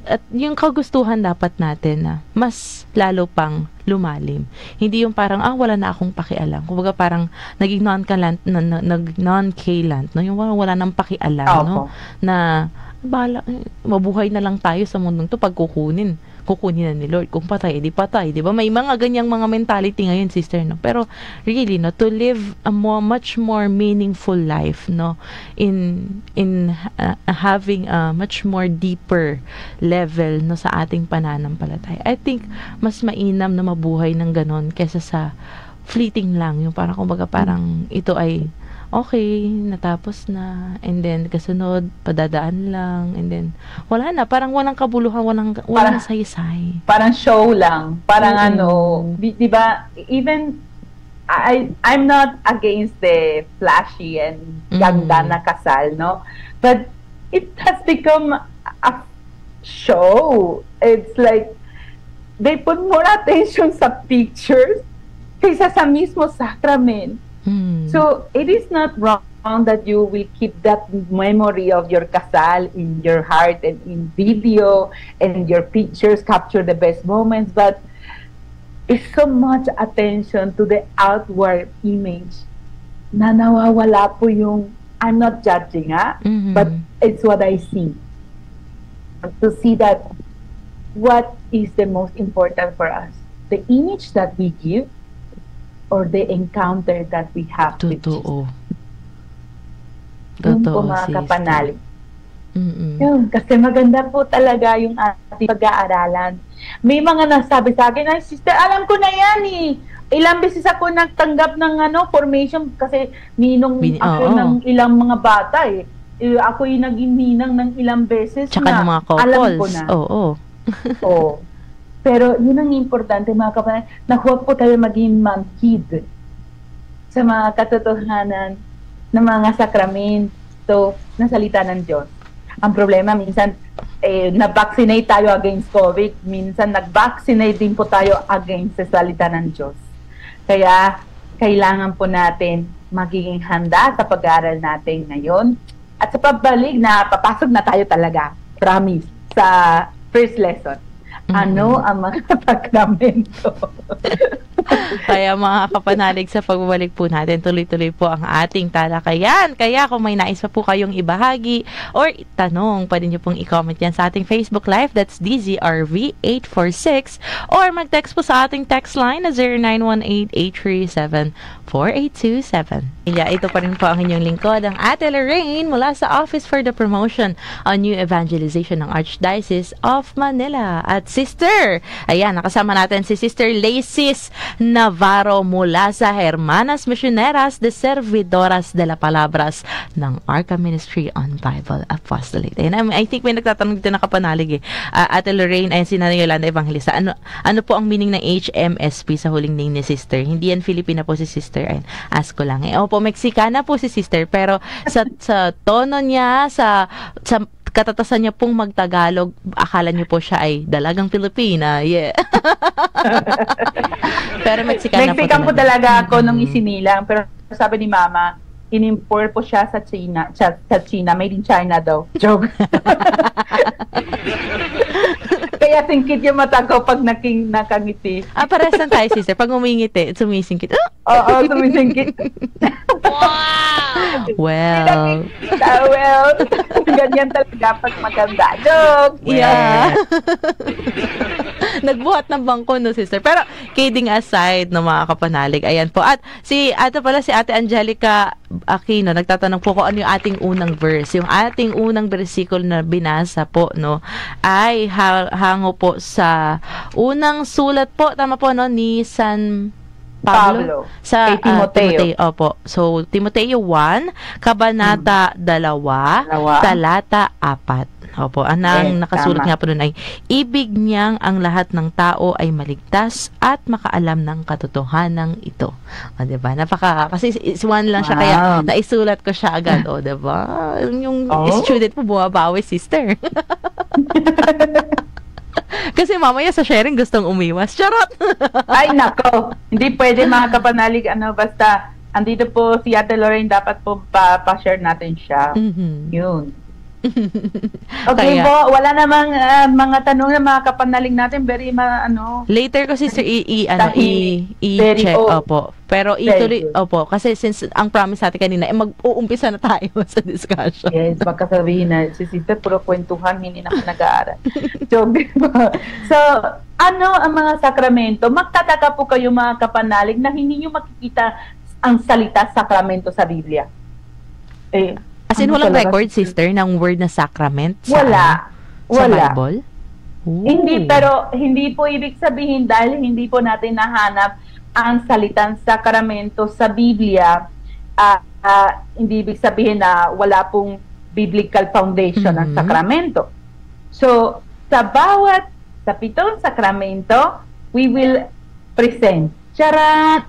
at yung kagustuhan dapat natin na mas lalo pang lumalim. Hindi yung parang, wala na akong pakialam. Kumbaga parang naging non-K-land, no? Yung wala nang pakialam, no? Na, mabuhay na lang tayo sa mundong to pag kukunin na ni Lord. Kung patay, di patay. Di ba? May mga ganyang mga mentality ngayon, sister, no? Pero, really, no? To live a much more meaningful life, no? In having a much more deeper level, no? Sa ating pananampalataya. I think, mas mainam na mabuhay ng ganon kesa sa fleeting lang. Yung parang, kumbaga, parang ito ay okay, natapos na, and then kasunod, padadaan lang, and then wala na, parang walang kabuluhan, walang saysay. Parang show lang. Parang di ba, even I'm not against the flashy and ganda na kasal, no? But it has become a show. It's like they put more attention sa pictures kaysa sa mismo sacrament. So, it is not wrong that you will keep that memory of your kasal in your heart and in video, and your pictures capture the best moments, but it's so much attention to the outward image na nawawala po yung, I'm not judging, but it's what I see. To see that what is the most important for us, the image that we give, or the encounter that we have with Jesus. Yun po mga kapanalig. Yun, kasi maganda po talaga yung ating pag-aaralan. May mga nasabi sa akin, ay sister, alam ko na yan eh. Ilang beses ako nagtanggap ng formation kasi ninong ako ng ilang mga bata eh. Ako yung naging ninang ng ilang beses. Tsaka ng mga couples. Alam ko na. Oo. Pero yun ang importante mga kapatid, na huwag po tayo maging mangkid sa mga katotohanan ng mga sakramento na salita ng Diyos. Ang problema, minsan, na-vaccinate tayo against COVID, minsan nag-vaccinate din po tayo against sa salita ng Diyos. Kaya, kailangan po natin magiging handa sa pag-aaral natin ngayon. At sa pagbalik na papasok na tayo talaga, promise, sa first lesson. Ano ang mga sakramento? Kaya mga kapanalig, sa pagbabalik po natin, tuloy-tuloy po ang ating talakayan. Kaya kung may nais pa po kayong ibahagi or tanong, pwede nyo pong i-comment yan sa ating Facebook Live, that's DZRV846, or mag-text po sa ating text line na 0918-837-4827. Ito pa rin po ang inyong lingkod, ang Ate Lorraine, mula sa Office for the Promotion on New Evangelization ng Archdiocese of Manila. At sister, ayan, nakasama natin si Sister Lacis Navarro mula sa Hermanas Misioneras de Servidoras de la Palabras ng Arca Ministry on Bible Apostolate. Ayan, I think may nagtatanong dito na kapanalig Ate Lorraine, ayan, si Nanay Yolanda Evangelista, ano po ang meaning ng HMSP sa huling name ni sister? Hindi yan Filipina po si sister, ayan, ask ko lang. Opo, Mexicana po si sister, pero sa tono niya, sa katatasan niya pong magtagalog, akala niyo po siya ay dalagang Pilipina. Yeah. Pero Mexicana Mexican po talaga ako nung isinilang, pero sabi ni Mama, in-import po siya sa China, made in China daw. Joke. Kaya singkit yung mata ko pag nakangiti. Pares lang tayo, sister. Pag umingiti, sumisingkit. Oo, sumisingkit. Wow! Well, ganyan talaga pag maganda. Joke! Yeah. Nagbuhat ng bangko, no, sister. Pero, kidding aside, no, mga kapanalig, ayan po. At si Ate Angelica Aquino, nagtatanong po kung ano yung ating unang verse. Yung ating unang versikulo na binasa po, no, ay hango po sa unang sulat po, tama po, no, ni San Pablo sa Timoteo. Opo. So, Timoteo 1, Kabanata 2, Talata 4. Opo. Ang nakasulat nga po nun ay, ibig niyang ang lahat ng tao ay maligtas at makaalam ng katotohanan ito. O, diba? Kasi one lang siya, kaya naisulat ko siya agad. O, diba? Yung student po bumabawi, sister. Kasi mamaya sa sharing gustong umiwas. Charot! Ay, nako. Hindi pwede mga kapanalig, basta, andito po si Ate Lorraine, dapat po pa-share natin siya. Yun. Okay Kaya, po, wala namang mga tanong na mga kapanalig natin, very later ko sister Very i-check, old. opo. Pero Very ituloy, good. opo, kasi since ang promise natin kanina, mag-uumpisa na tayo sa discussion. Yes, baka sabihin na, si sister, puro kwentuhan, hindi naman nag-aaral. So, ano ang mga sakramento? Magtataka po kayo mga kapanalig na hindi nyo makikita ang salita sakramento sa Biblia. As in, walang talaga, record, sister, ng word na sacrament sa, Wala. sa Wala. Bible? Ooh. Hindi, pero hindi po ibig sabihin dahil hindi po natin nahanap ang salitang sakramento sa Biblia, hindi ibig sabihin na wala pong biblical foundation ng sakramento. So, sa 7 sakramento, we will present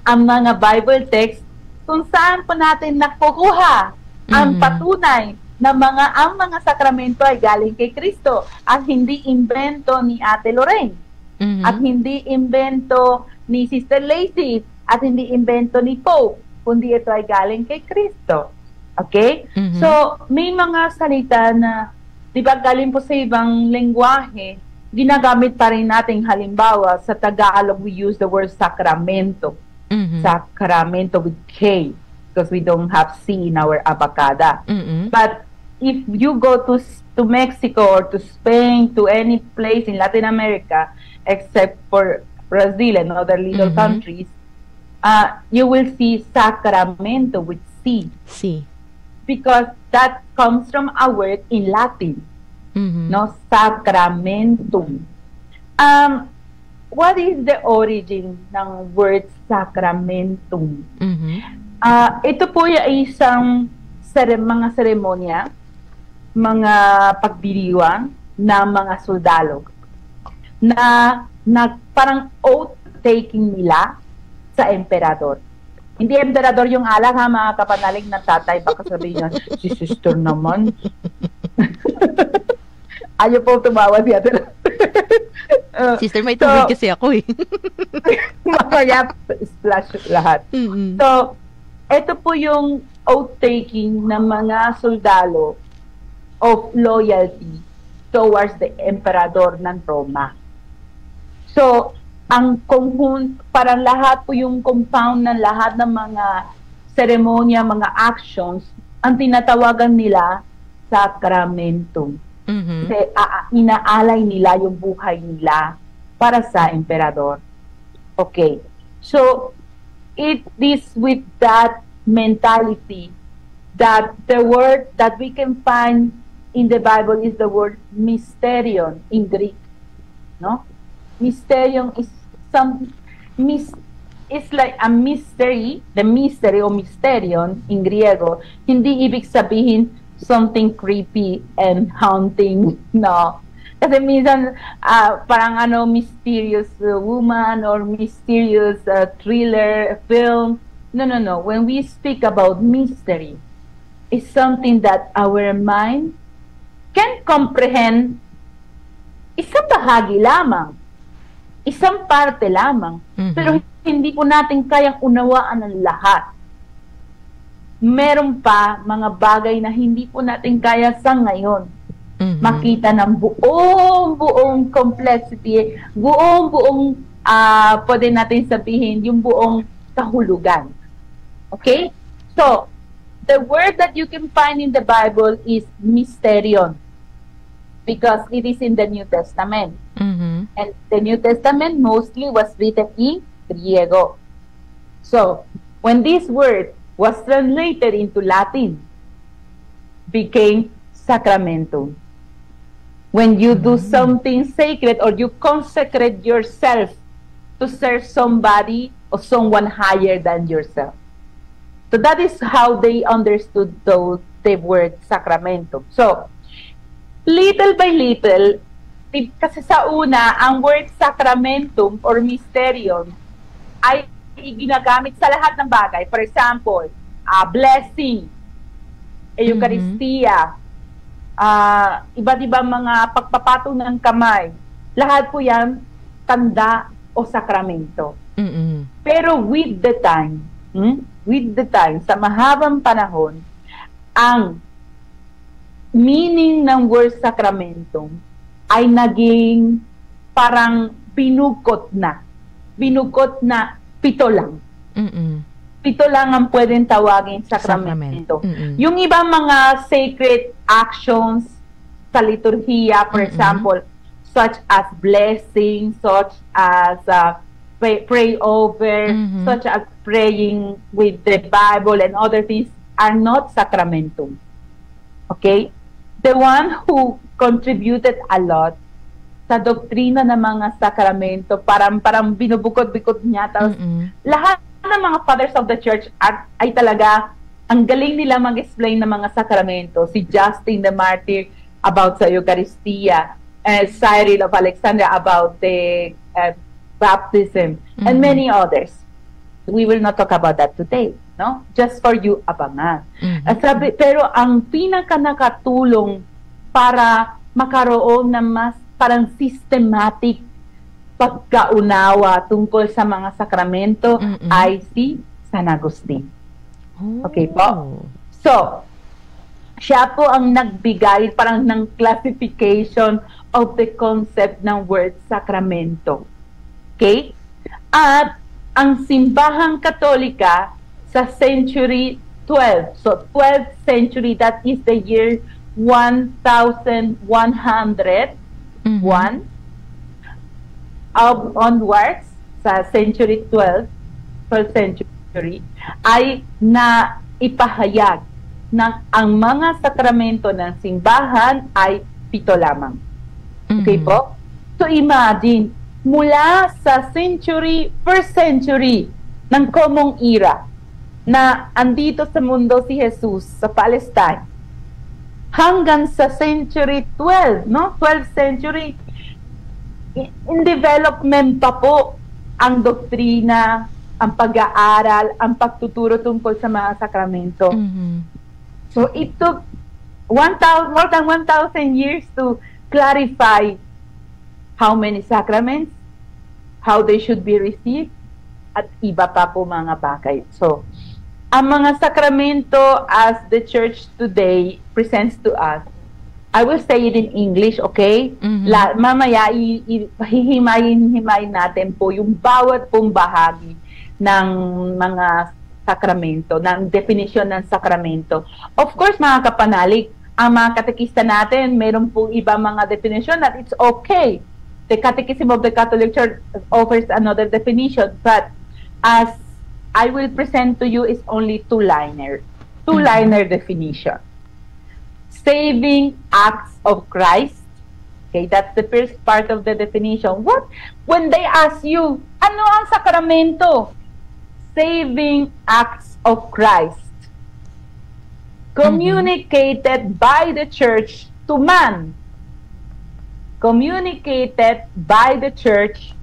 ang mga Bible text kung saan po natin nakukuha ang patunay na ang mga sakramento ay galing kay Kristo at hindi invento ni Ate Lorraine at hindi invento ni Sister Lacey at hindi invento ni Pope, kundi ito ay galing kay Kristo. Okay? So, may mga salita na, di ba, galing po sa ibang lengguwahe, ginagamit pa rin natin. Halimbawa, sa Tagalog, we use the word sakramento. Sakramento with K, because we don't have C in our abacada. But if you go to Mexico or to Spain, to any place in Latin America, except for Brazil and other little countries, you will see Sacramento with C. C. Because that comes from a word in Latin. No, Sacramentum. What is the origin ng word Sacramentum? Ito po ay isang mga seremonya, mga pagdiriwang ng mga soldado na parang oath-taking nila sa emperador. Hindi emperador yung alak, ha, mga kapanalig na tatay, baka sabihin niya, si sister naman. Ayaw po tumawa siya. Sister, may tubig kasi ako eh. Mamaya, splash lahat. So, ito po yung oath-taking ng mga soldado of loyalty towards the emperador ng Roma. So, parang lahat po yung compound ng lahat ng mga seremonya, mga actions, ang tinatawagan nila Sacramentum. Kasi inaalay nila yung buhay nila para sa emperador. Okay. So, it is with that mentality that the word that we can find in the Bible is the word mysterion in Greek. No? Mysterion is it's like a mystery, the mystery o mysterion in Griego, hindi ibig sabihin something creepy and haunting, no. Kasi minsan, parang mysterious woman or mysterious thriller film. No. When we speak about mystery, it's something that our mind can comprehend. Isang bahagi lamang. Isang parte lamang. Pero hindi po natin kayang unawaan ang lahat. Meron pa mga bagay na hindi po natin kaya sa ngayon makita ng buong complexity, buong pwede natin sabihin, yung buong kahulugan. Okay? So, the word that you can find in the Bible is mysterion, because it is in the New Testament. And the New Testament mostly was written in Griego. So, when this word was translated into Latin, became Sacramento. When you do something sacred or you consecrate yourself to serve somebody or someone higher than yourself. So that is how they understood the word Sacramento. So, little by little, kasi sa una, ang word Sacramentum or Mysterion ay ginagamit sa lahat ng bagay. For example, blessing, Eucharistia, iba't ibang mga pagpapatong ng kamay, lahat po yan tanda o sakramento. Mm-mm. Pero with the time, sa mahabang panahon, ang meaning ng word sakramento ay naging parang binukot na 7 lang. Mm-mm. 7 lang ang pwedeng tawagin sakramento. Yung ibang mga sacred actions sa liturhiya, for example, such as blessing, such as pray over, such as praying with the Bible and other things are not sacramentum. Okay? The one who contributed a lot sa doktrina ng mga sakramento, parang binubukod-bikod niya, tapos lahat ng mga fathers of the church ay talaga, ang galing nila mag-explain ng mga sakramento. Si Justin the Martyr about sa Eucharistia, Cyril of Alexandria about the baptism, and many others. We will not talk about that today, no? Just for you, abangan. Pero ang pinaka nakatulong para makaroon ng mas parang systematic pagkaunawa tungkol sa mga sakramento ay si San Agustin. Okay po? So, siya po ang nagbigay parang ng classification of the concept ng word sakramento. Okay? At ang simbahang Katolika sa century 12, so 12th century, that is the year 1101 onwards, sa century 12th century, ay na ipahayag ng ang mga sakramento ng simbahan ay 7 lamang. Okay po? So imagine, mula sa first century ng Common Era, na andito sa mundo si Jesus sa Palestine, hanggang sa century 12, no? 12th century, in development pa po ang doktrina, ang pag-aaral, ang pagtuturo tungkol sa mga sakramento. So it took more than 1,000 years to clarify how many sacraments, how they should be received, at iba pa po mga bagay. So, ang mga sakramento as the church today presents to us, I will say it in English, okay? Mamaya, hihimayin natin po yung bawat pong bahagi ng mga sakramento, ng definition ng sakramento. Of course, mga kapanalig, ang mga katekista natin, meron pong iba mga definition that it's okay. The Catechism of the Catholic Church offers another definition, but as I will present to you is only two-liner definition. Saving acts of Christ. Okay, that's the first part of the definition. What? When they ask you, ano ang sakramento? Saving acts of Christ. Communicated by the church to man. Communicated by the church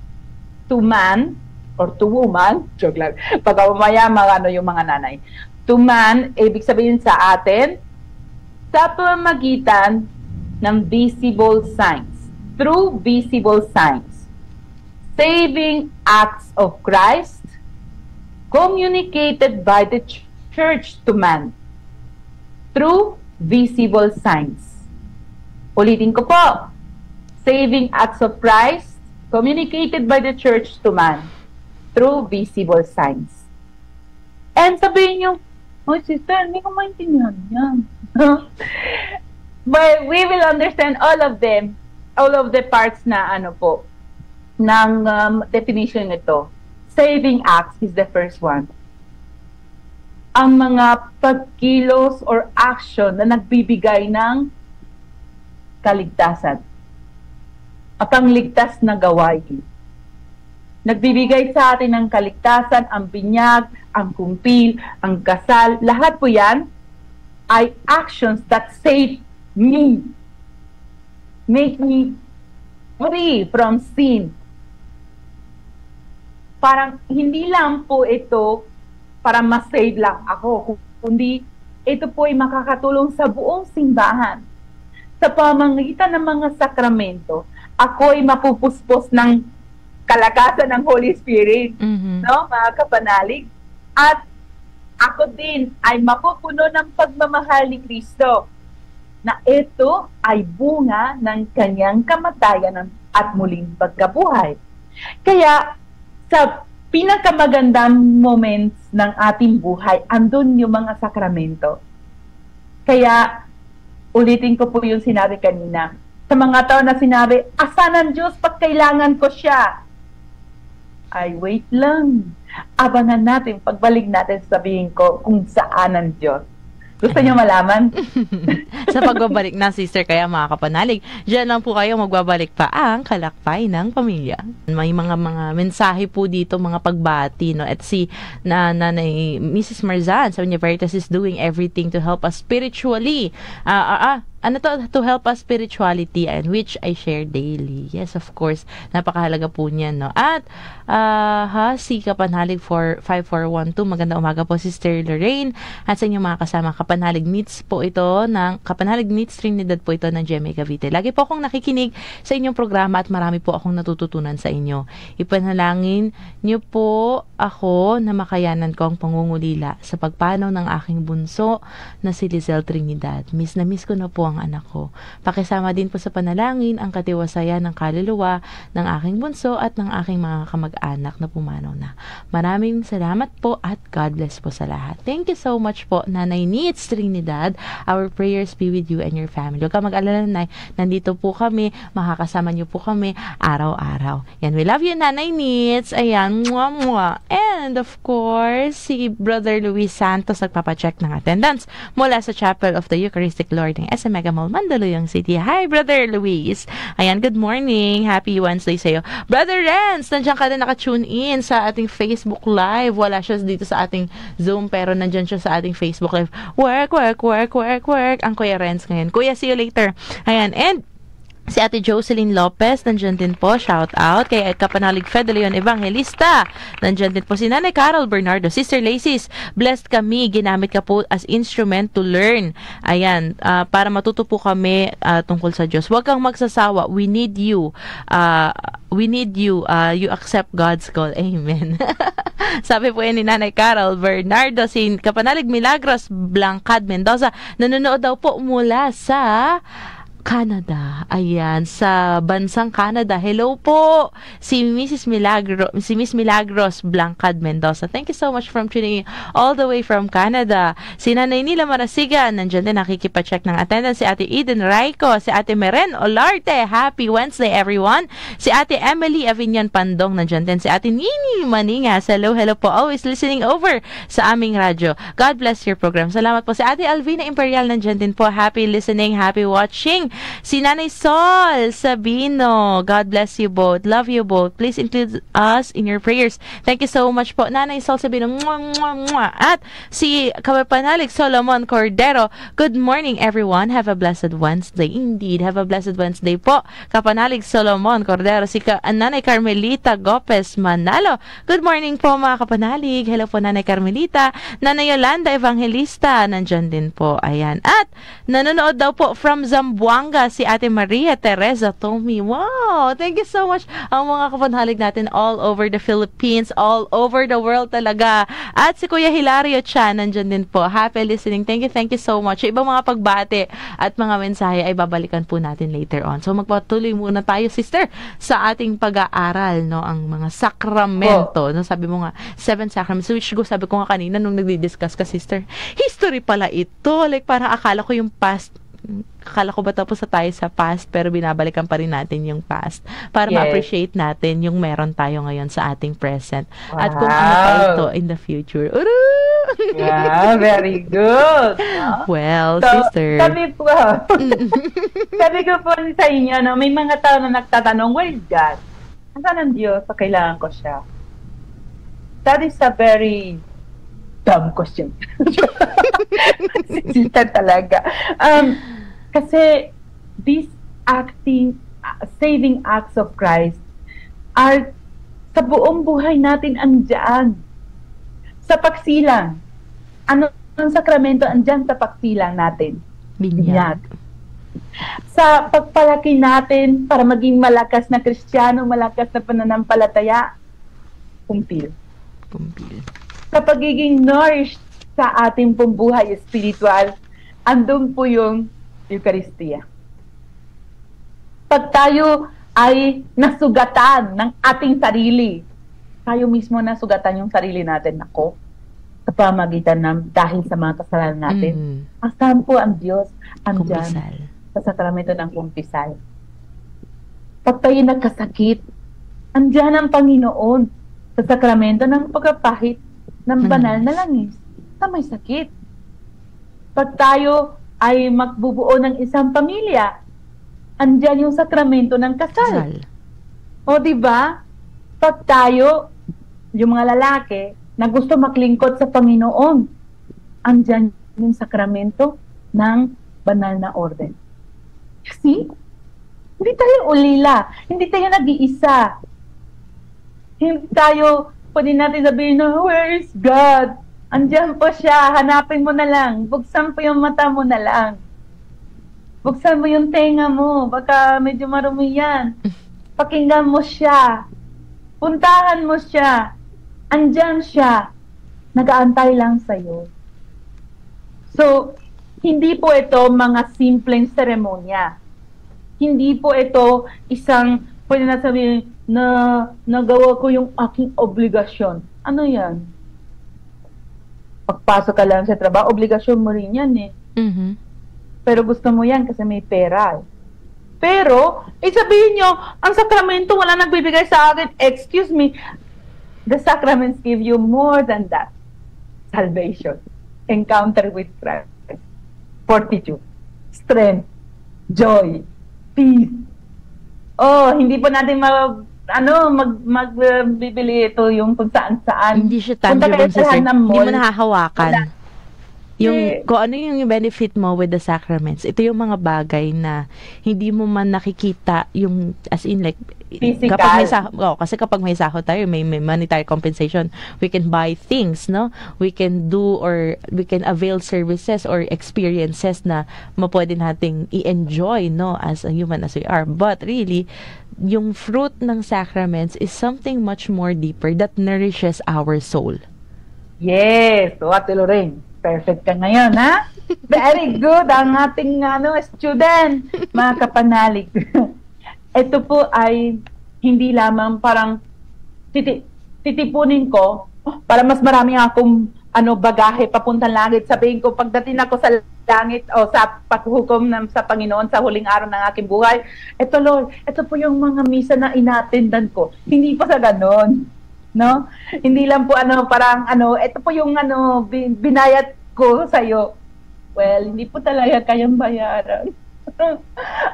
to man or to woman. Joke lang. Pag mamaya yung mga nanay. To man, ibig sabihin sa atin, sa pamamagitan ng visible signs. Through visible signs. Saving acts of Christ communicated by the church to man through visible signs. Ulitin ko po. Saving acts of Christ communicated by the church to man through visible signs. And sabihin nyo, oh sister, hindi ko maintindihan yan. But we will understand all of them, all of the parts na ng definition nito. Saving acts is the first one. Ang mga pagkilos or action na nagbibigay ng kaligtasan at ang ligtas na gawain. Nagbibigay sa atin ng kaligtasan, ang binyag, ang kumpil, ang kasal, lahat po yan ay actions that save me. Make me free from sin. Parang hindi lang po ito para ma-save lang ako, kundi ito po ay makakatulong sa buong simbahan. Sa pamamagitan ng mga sakramento, ako'y mapupuspos ng kalakasan ng Holy Spirit, no, mga kapanalig. At ako din ay mapupuno ng pagmamahal ni Kristo, na ito ay bunga ng kanyang kamatayan at muling pagkabuhay. Kaya sa pinakamagandang moments ng ating buhay, andun yung mga sakramento. Kaya ulitin ko po yung sinabi kanina. Sa mga tao na sinabi, asan ang Diyos pag kailangan ko siya? Ay, wait lang. Abangan natin, pagbalik natin, sabihin ko kung saan ang Diyos. Gusto niyo malaman? Sa pagbabalik na, sister, kaya mga kapanalig, dyan lang po kayo magbabalik pa ang Kalakbay ng Pamilya. May mga mensahe po dito, mga pagbati, no? At si Nanay Mrs. Marzan, sabi niya, Veritas is doing everything to help us spiritually. To help us spirituality, and which I share daily. Yes, of course, napakahalaga po niyan, no? At si Kapanalig 5412, magandang umaga po, Sister Lorraine, at sa inyong mga kasama. Kapanalig Meets po ito ng Kapanalig Meets Trinidad po ito ng GMA Cavite. Lagi po akong nakikinig sa inyong programa at marami po akong natututunan sa inyo. Ipanalangin niyo po ako na makayanan ko ang pangungulila sa pagpanaw ng aking bunso na si Lizelle Trinidad. Miss na miss ko na po ang anak ko. Pakisama din po sa panalangin ang katiwasayan ng kaluluwa ng aking bunso at ng aking mga kamag-anak na pumanaw na. Maraming salamat po at God bless po sa lahat. Thank you so much po, Nanay Needs Trinidad. Our prayers be with you and your family. Huwag ka mag-alala, Nanay. Nandito po kami. Makakasama niyo po kami araw-araw. Yan, we love you, Nanay Needs. Ayan, mwah, mwah. And of course, si Brother Luis Santos nagpapacheck ng attendance mula sa Chapel of the Eucharistic Lord ng SM Mega Mall, Mandaluyong City. Hi, Brother Luis. Ayan, good morning. Happy Wednesday sa'yo. Brother Renz, nandiyan ka na naka-tune in sa ating Facebook Live. Wala siya dito sa ating Zoom, pero nandiyan siya sa ating Facebook Live. Work. Ang Kuya Renz ngayon. Kuya, see you later. Ayan, and si Ate Jocelyn Lopez, nandyan din po, shout out. Kay Kapanalig Fed de Leon Evangelista, nandyan din po si Nanay Carol Bernardo. Sister Lacey's, blessed kami, ginamit ka po as instrument to learn. Ayan, para matuto po kami tungkol sa Diyos. Huwag kang magsasawa, we need you. You accept God's call. Amen. Sabi po yan ni Nanay Carol Bernardo. Si Kapanalig Milagros Blancad Mendoza, nanonood daw po mula sa Canada. Ayan, sa bansang Canada. Hello po, si Miss Milagros Blancad Mendoza. Thank you so much from tuning in all the way from Canada. Si Nanay Nila Marasigan, nandiyan din nakikipacheck ng attendance. Si Ate Eden Raico, si Ate Meren Olarte. Happy Wednesday, everyone. Si Ate Emily Avignon Pandong, nandiyan din. Si Ate Nini Maningas. Hello po. Always listening over sa aming radyo. God bless your program. Salamat po. Si Ate Alvina Imperial, nandiyan din po. Happy listening, happy watching. Si Nanay Sol Sabino, God bless you both. Love you both. Please include us in your prayers. Thank you so much po, Nanay Sol Sabino. Mwah, mwah, mwah. At si Kapanalig Solomon Cordero, good morning everyone. Have a blessed Wednesday. Indeed, have a blessed Wednesday po. Kapanalig Solomon Cordero. Si Nanay Carmelita Gopez Manalo. Good morning po mga kapanalig. Hello po Nanay Carmelita. Nanay Yolanda Evangelista, nandyan din po. Ayan. At nanonood daw po from Zamboanga si Ate Maria Teresa Tommy. Wow! Thank you so much ang mga kapanalig natin all over the Philippines, all over the world talaga. At si Kuya Hilario Chan, nandyan din po. Happy listening. Thank you so much. Ibang mga pagbate at mga mensahe ay babalikan po natin later on. So magpatuloy muna tayo, sister, sa ating pag-aaral, no, ang mga sakramento. No, sabi mo nga, 7 sacraments, which sabi ko nga kanina nung nagdi-discuss ka, sister, history pala ito. Like, parang akala ko yung past, akala ko ba tapos na tayo sa past, pero binabalikan pa rin natin yung past para ma-appreciate natin yung meron tayo ngayon sa ating present. Wow. At kung ano pa ito in the future. Yeah, very good. No? Well, so, sister. Sabi ko po sa inyo, no, may mga tao na nagtatanong, where is God? Nasaan ang Diyos? So, kailangan ko siya. That is a very dumb question. Sister talaga. Kasi these saving acts of Christ are sa buong buhay natin andyan. Sa pagsilang. Ano ang sakramento andyan sa pagsilang natin? Binyag. Sa pagpalaki natin para maging malakas na Kristiyano, malakas na pananampalataya, kumpil. Sa pagiging nourished sa ating pong buhay espiritual, andun po yung Eucharistia. Pag tayo ay nasugatan ng ating sarili, tayo mismo nasugatan yung sarili natin, ako, sa pamagitan ng dahil sa mga kasalanan natin. Asahan po ang Diyos? Andyan sa sakramento ng kumpisal. Pag tayo nagkasakit, andyan ang Panginoon sa sakramento ng pagkapahit ng banal na langis na may sakit. Pag tayo ay magbubuo ng isang pamilya, andyan yung sakramento ng kasal. O diba? Pag tayo, yung mga lalaki, na gusto maklingkod sa Panginoon, andyan yung sakramento ng banal na orden. See? Hindi tayo ulila. Hindi tayo nag-iisa. Hindi tayo, pwede natin sabihin na, where is God? Andyan po siya. Hanapin mo na lang. Buksan po yung mata mo na lang. Buksan mo yung tenga mo. Baka medyo marumi yan. Pakinggan mo siya. Puntahan mo siya. Andyan siya. Nag-aantay lang sa'yo. So, hindi po ito mga simpleng seremonya. Hindi po ito isang, pwede na sabihin, na nagawa ko yung aking obligasyon. Ano yan? Pagpasok ka lang sa trabaho, obligasyon mo rin yan eh. Pero gusto mo yan kasi may pera. Pero, sabihin nyo, ang sakramento wala nagbibigay sa akin. Excuse me, the sacraments give you more than that. Salvation. Encounter with Christ. Fortitude, strength, joy, peace. Oh, hindi po natin magbibili ito yung kung saan-saan. Hindi siya tangible sa hindi mo nahahawakan. Yung, kung ano yung benefit mo with the sacraments, ito yung mga bagay na hindi mo man nakikita yung, as in like, physical. Kapag may kasi kapag may sahod tayo, may monetary compensation, we can buy things, no? We can do or we can avail services or experiences na mapwede nating i-enjoy, no? As a human as we are. But really, yung fruit ng sacraments is something much more deeper that nourishes our soul. Yes, Ate Lorraine. Perfect ka ngayon, ha? Very good ang ating student, mga kapanalig. Ito po ay hindi lamang parang titipunin ko para mas marami akong bagahe papuntang langit. Sabihin ko, pagdating ako sa langit o sa paghukom sa Panginoon sa huling araw ng aking buhay, ito Lord, ito po yung mga misa na inatendan ko. Hindi pa sa ganon. No? Hindi lang po ito po yung binayad ko sa iyo. Well, hindi po talaga kayang bayaran.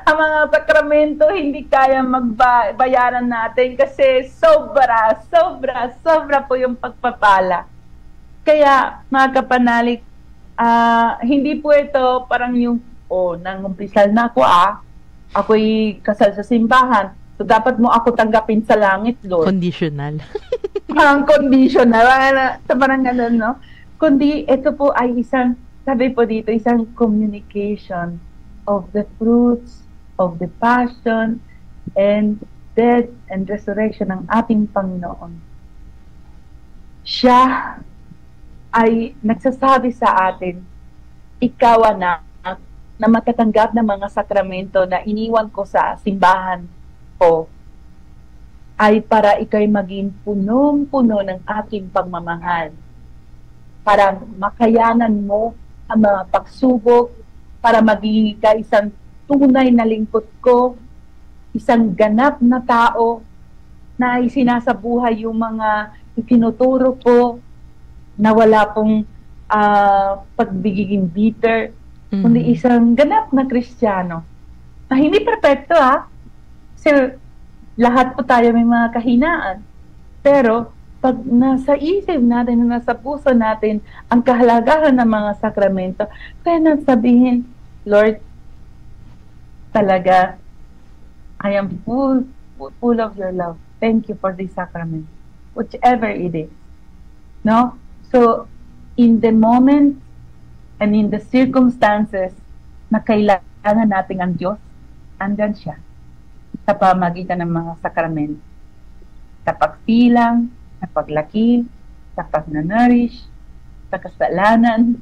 Ang mga sakramento hindi kayang magbayaran natin kasi sobra po yung pagpapala. Kaya mga kapanalig, hindi po ito parang yung nangumpisal na ako ako'y kasal sa simbahan. So, dapat mo ako tanggapin sa langit, Lord. Conditional. Parang conditional. Parang ganun, no? Kundi, ito po ay sabi po dito, isang communication of the fruits of the passion and death and resurrection ng ating Panginoon. Siya ay nagsasabi sa atin, ikaw anak, na matatanggap ng mga sakramento na iniwan ko sa simbahan ko ay para ikay maging punong-puno ng aking pagmamahal. Para makayanan mo ang mga pagsubok, para maging ka isang tunay na lingkod ko, isang ganap na tao na isinasabuhay yung mga itinuturo ko na wala pong pagbigiging bitter, kundi isang ganap na Kristiyano. Na hindi perfecto kasi lahat po tayo may mga kahinaan. Pero pag nasa isip natin, nasa puso natin ang kahalagahan ng mga sakramento, kaya nasabihin, Lord, talaga, I am full of your love. Thank you for this sacrament, whichever it is. No? So, in the moment and in the circumstances na kailangan kailangan natin ang Diyos, andyan siya sa pamagitan ng mga sakramento. Sa pagsilang, sa paglaki, sa pagnanurish, sa kasalanan,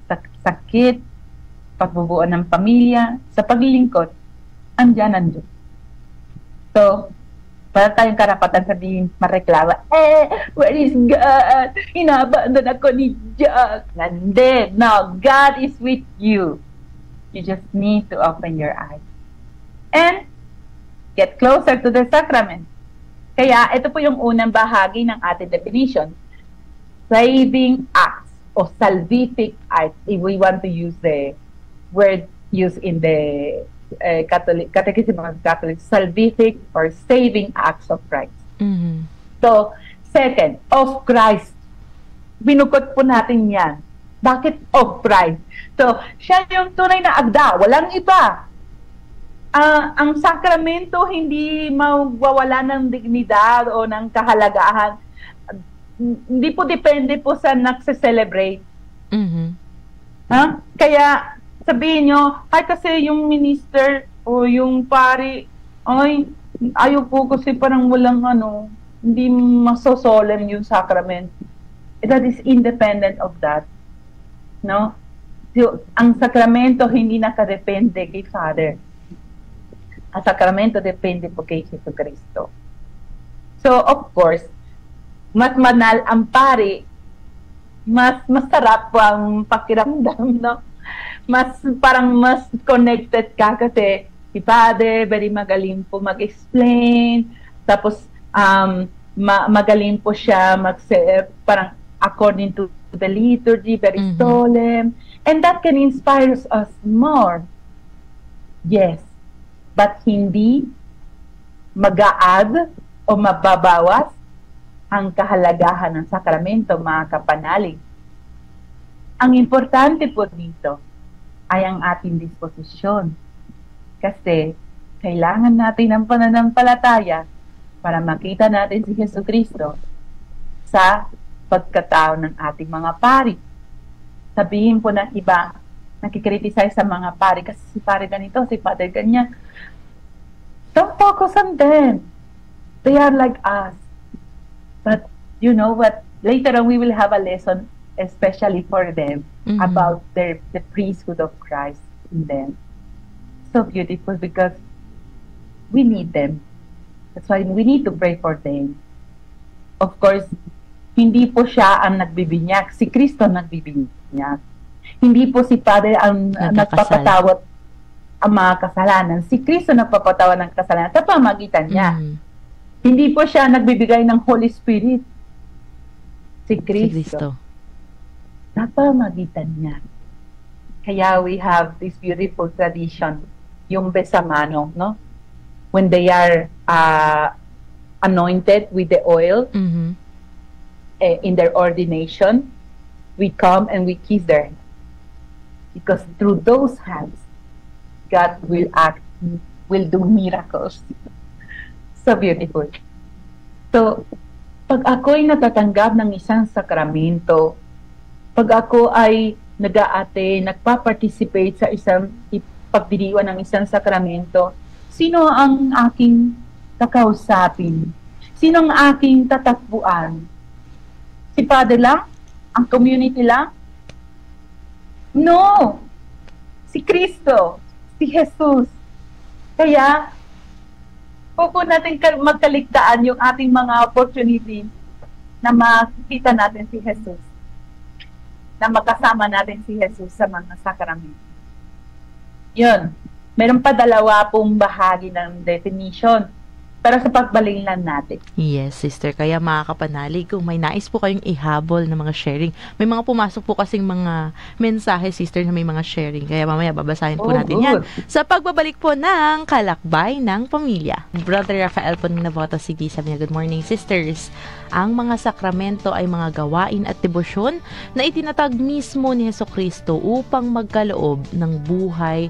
sa sakit, pagbubuo ng pamilya, sa paglilingkod, andyan ang Diyos. So, para tayong karapatan sabihin, mareklama, where is God? Inaabandon ako ni Diyos. Hindi. No, God is with you. You just need to open your eyes. And, get closer to the sacrament. Kaya, ito po yung unang bahagi ng ating definition. Saving acts o salvific acts, if we want to use the word used in the Catechism of Catholic, salvific or saving acts of Christ. Mhm. So, second, of Christ. Binukod po natin yan. Bakit of Christ? So, siya yung tunay na agda, walang iba. Ang sakramento hindi mawawala ng dignidad o ng kahalagahan. Hindi po depende po sa nagse-celebrate. Mhm. Kaya, sabihin nyo, ay kasi yung minister o yung pari, ay, ayaw po kasi parang walang hindi masosolemn yung sacrament. That is independent of that. No? So, ang sakramento hindi nakadepende kay Father. Ang sakramento depende po kay Jesucristo. So, of course, mas manal ang pari, mas masarap po ang pakiramdam, no? Mas connected ka kasi si Father, very magaling po mag-explain, tapos magaling po siya parang according to the liturgy, very solemn, and that can inspire us more. Yes, but hindi mag-a-add o mababawas ang kahalagahan ng sakramento, mga kapanalig. Ang importante po dito ay ang ating disposisyon. Kasi kailangan natin ng pananampalataya para makita natin si Jesucristo sa pagkatao ng ating mga pari. Sabihin po ng iba, nakikriticize sa mga pari, kasi si pari ganito, si father ganyan. Don't focus on them. They are like us. But you know what? Later on we will have a lesson especially for them about the priesthood of Christ in them. So beautiful because we need them. That's why we need to pray for them. Of course, hindi po siya ang nagbibinyag. Si Kristo ang nagbibinyag. Hindi po si Father ang nagpapatawad ang mga kasalanan. Si Kristo nagpapatawad ng kasalanan sa pamagitan niya. Hindi po siya nagbibigay ng Holy Spirit. Si Kristo. Sa pamagitan niya. Kaya we have this beautiful tradition, yung besamano, no? When they are anointed with the oil in their ordination, we come and we kiss their hands. Because through those hands, God will act, will do miracles. So beautiful. So, pag ako'y natatanggap ng isang sakramento, pag ako ay nag-aate, nagpa-participate sa isang pagdiriwan ng isang sakramento, sino ang aking kakausapin? Sino ang aking tatakbuan? Si Father lang? Ang community lang? No! Si Kristo, si Jesus. Kaya, po natin magkaligtaan yung ating mga opportunity na makita natin si Jesus. Na magkasama natin si Jesus sa mga sakramento. Yun. Meron pa dalawa pong bahagi ng definition. Pero sa pagbalik lang natin. Yes, sister. Kaya mga kapanalig, kung may nais po kayong ihabol na mga sharing, may mga pumasok po kasing mga mensahe, sister, na may mga sharing. Kaya mamaya babasahin po natin yan. Sa pagbabalik po ng Kalakbay ng Pamilya. Brother Rafael po ng Navoto City, sabi niya, good morning, sisters. Ang mga sakramento ay mga gawain at debosyon na itinatag mismo ni Jesucristo upang magkaloob ng buhay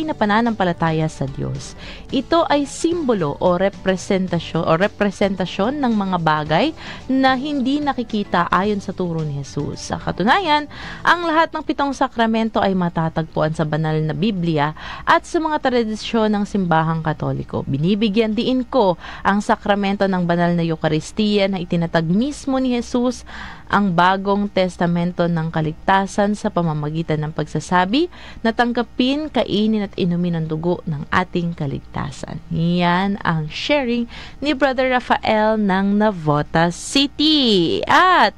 na pananampalataya sa Diyos. Ito ay simbolo o representative representasyon ng mga bagay na hindi nakikita ayon sa turo ni Jesus. Sa katunayan, ang lahat ng 7 sakramento ay matatagpuan sa banal na Biblia at sa mga tradisyon ng simbahang Katoliko. Binibigyan diin ko ang sakramento ng banal na Eucharistia na itinatag mismo ni Jesus, ang bagong testamento ng kaligtasan sa pamamagitan ng pagsasabi na tanggapin, kainin at inumin ang dugo ng ating kaligtasan. Yan ang sharing ni Brother Rafael ng Navotas City. At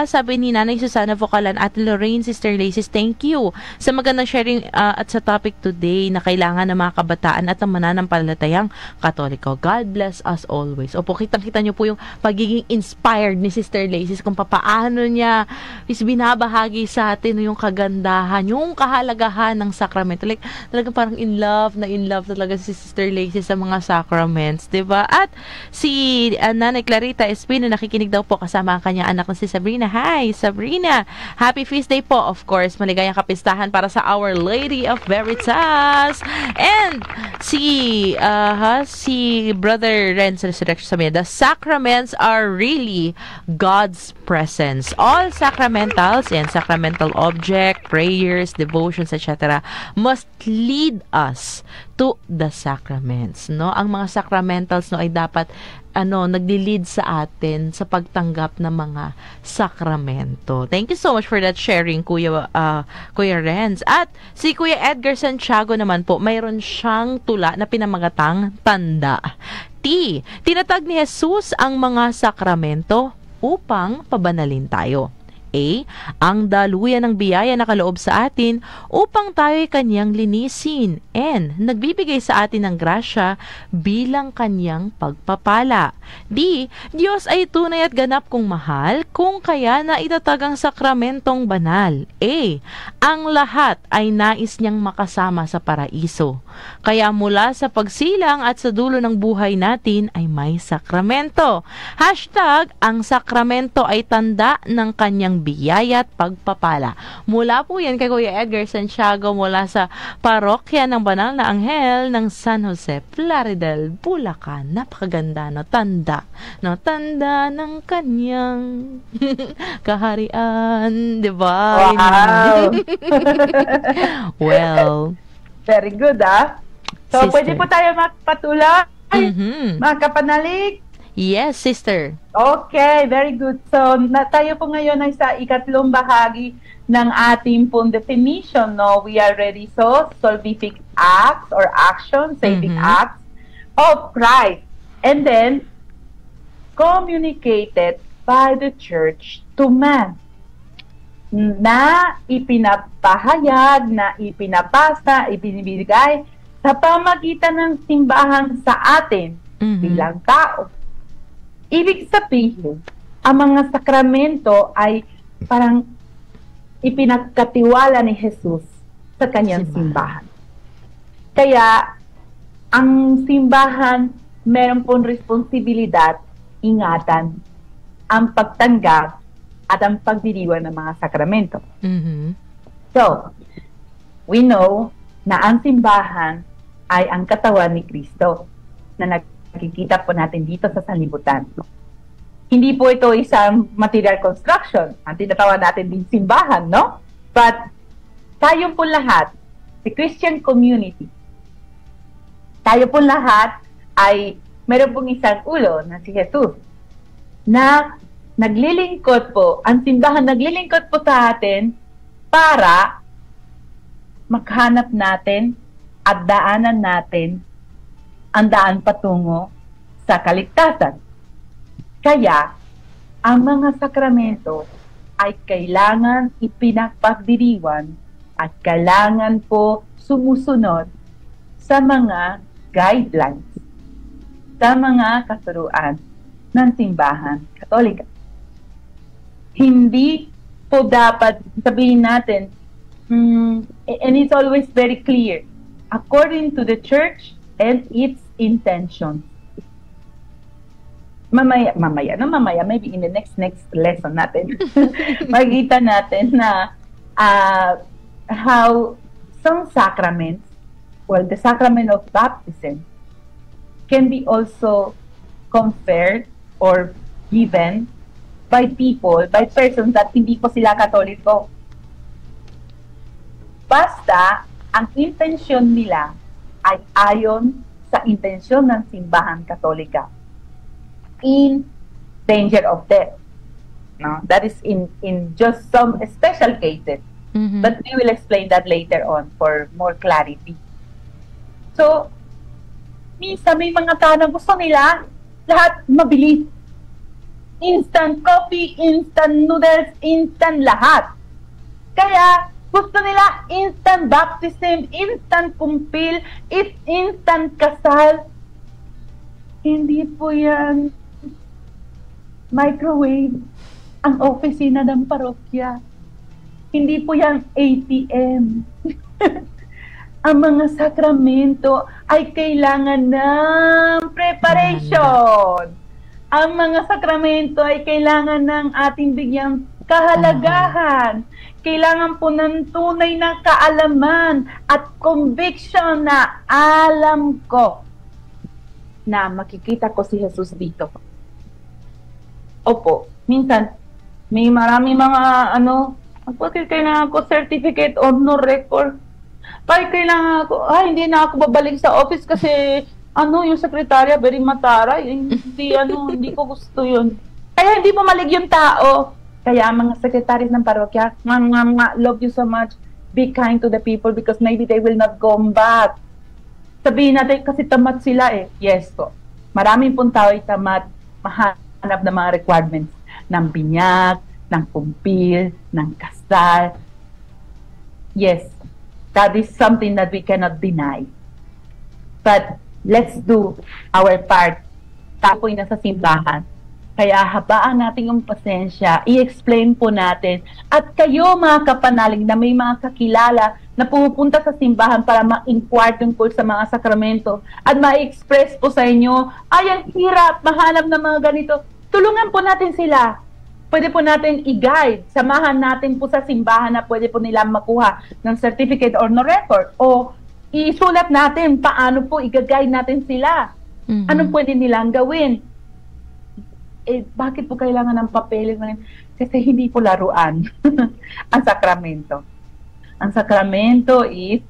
sabi ni Nanay Susana Vocalan, Ate Lorraine, Sister Laces, thank you sa magandang sharing at sa topic today na kailangan ng mga kabataan at ng mananampalatayang Katoliko. God bless us always. Opo, kitang-kita nyo po yung pagiging inspired ni Sister Laces kung paano niya is binabahagi sa atin yung kagandahan, yung kahalagahan ng sakramento. Like, talaga parang in love talaga si Sister Laces sa mga sacraments, diba? At si Nanay Clarita Espino, nakikinig daw po kasama ang kanyang anak na si Sabrina. Hi, Sabrina! Happy feast day po, of course. Maligayang kapistahan para sa Our Lady of Veritas. And si Brother Renz Resurrection sabi niya, the sacraments are really God's presence. All sacramentals and sacramental object, prayers, devotions, etc. must lead us to the sacraments. No? Ang mga sacramentals ay dapat nagli-lead sa atin sa pagtanggap ng mga sakramento. Thank you so much for that sharing, Kuya Renz. At si Kuya Edgar Santiago naman po, mayroon siyang tula na pinamagatang Tanda. Tinatag ni Jesus ang mga sakramento upang pabanalin tayo. A. Ang daluyan ng biyaya na kaloob sa atin upang tayo'y kanyang linisin. N. Nagbibigay sa atin ng grasya bilang kanyang pagpapala. D. Diyos ay tunay at ganap kong mahal kung kaya na itatag ang sakramentong banal. A. Ang lahat ay nais niyang makasama sa paraiso. Kaya mula sa pagsilang at sa dulo ng buhay natin ay may sakramento. Hashtag, ang sakramento ay tanda ng kanyang biyaya at pagpapala. Mula po yan kay Kuya Edgar Santiago mula sa parokya ng Banal na Anghel ng San Jose, Plaridel, Bulacan. Napakaganda, no? Tanda. No? Tanda ng kanyang kaharian. Diba? Wow! Well, very good, So, sister, pwede po tayo magpatuloy? Mga kapanalig? Yes, sister. Okay, very good. So, tayo po ngayon ay sa ikatlong bahagi ng ating pong definition, no? We are ready. So, salvific acts or actions, saving acts of Christ. And then, communicated by the church to man. Na ipinapahayag, na ipinapasa, ibinibigay sa pamagitan ng simbahan sa atin bilang tao. Ibig sabihin, ang mga sakramento ay parang ipinagkatiwala ni Jesus sa kanyang simbahan. Kaya, ang simbahan, meron pong responsibilidad, ingatan, ang pagtanggap at ang pagdiriwang ng mga sakramento. So, we know na ang simbahan ay ang katawan ni Kristo na nakikita po natin dito sa sanlibutan. Hindi po ito isang material construction. Ang tinatawag natin din simbahan, no? But tayo po lahat, the Christian community, tayo po lahat ay meron pong isang ulo na si Jesus na naglilingkod po, ang simbahan naglilingkod po sa atin para maghanap natin at daanan natin ang daan patungo sa kaligtasan. Kaya, ang mga sakramento ay kailangan ipinagpagdiriwang at kailangan po sumusunod sa mga guidelines, sa mga katuruan ng simbahan Katolika. Hindi po dapat sabihin natin, and it's always very clear, according to the church and its intentions. Mamaya, maybe in the next lesson natin, makikita natin na how some sacraments, well, the sacrament of baptism, can be also conferred or given by people, by persons that hindi po sila Katoliko. Basta, ang intensyon nila ay ayon sa intensyon ng simbahan Katolika. In danger of death. No? That is in just some special cases. But we will explain that later on for more clarity. So, minsan may mga tao na gusto nila lahat mabilis. Instant coffee, instant noodles, instant lahat. Kaya, gusto nila instant baptism, instant kumpil, instant kasal. Hindi po yan microwave ang opisina ng parokya. Hindi po yan ATM. Ang mga sakramento ay kailangan ng preparation. Ang mga sakramento ay kailangan ng ating bigyang kahalagahan. Kailangan po ng tunay na kaalaman at conviction na alam ko na makikita ko si Jesus dito. Opo, minsan may marami mga kailangan ko certificate or no record. Kailangan ko, hindi na ako babalik sa office kasi yung sekretarya very mataray. Hindi ko gusto yun. Kaya hindi pumalig yung tao. Kaya mga secretaries ng parokya, love you so much. Be kind to the people because maybe they will not come back. Sabihin natin kasi tamad sila eh. Yes po. Maraming pong tao ay tamad. Mahanap ng mga requirements ng binyag, ng kumpil, ng kasal. Yes, that is something that we cannot deny. But let's do our part. Tapoy na sa simbahan. Kaya habaan natin yung pasensya, i-explain po natin. At kayo mga kapanalig na may mga kakilala na pumupunta sa simbahan para ma-inquire tungkol sa mga sakramento at ma-express po sa inyo, ang hirap, mahanap ng mga ganito. Tulungan po natin sila. Pwede po natin i-guide, samahan natin po sa simbahan na pwede po nila makuha ng certificate or no record. O isulat natin paano po i-guide natin sila. Anong pwede nilang gawin? Bakit po kailangan ng papel? Kasi hindi po laruan ang sakramento. Ang sakramento is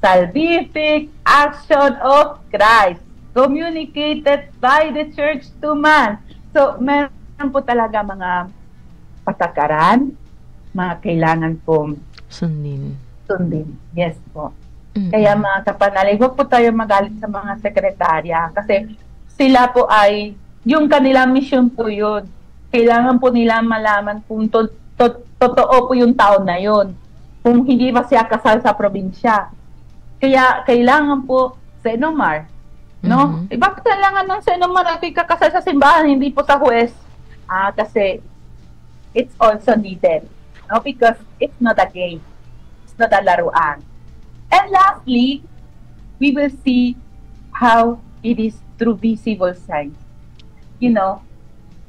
salvific action of Christ communicated by the church to man. So, meron po talaga mga patakaran, mga kailangan pong sundin. Yes po. Kaya mga kapanalig, huwag po tayo magalit sa mga sekretarya kasi sila po ay yung kanilang mission po yun. Kailangan po nila malaman kung totoo po yung tao na yun. Kung hindi ba siya kasal sa probinsya. Kaya kailangan po senomar. No? Bakit kailangan ng senomar at kakasal sa simbahan, hindi po sa huwes? Kasi it's also needed. No? Because it's not a game. It's not a laruan. And lastly, we will see how it is through visible signs.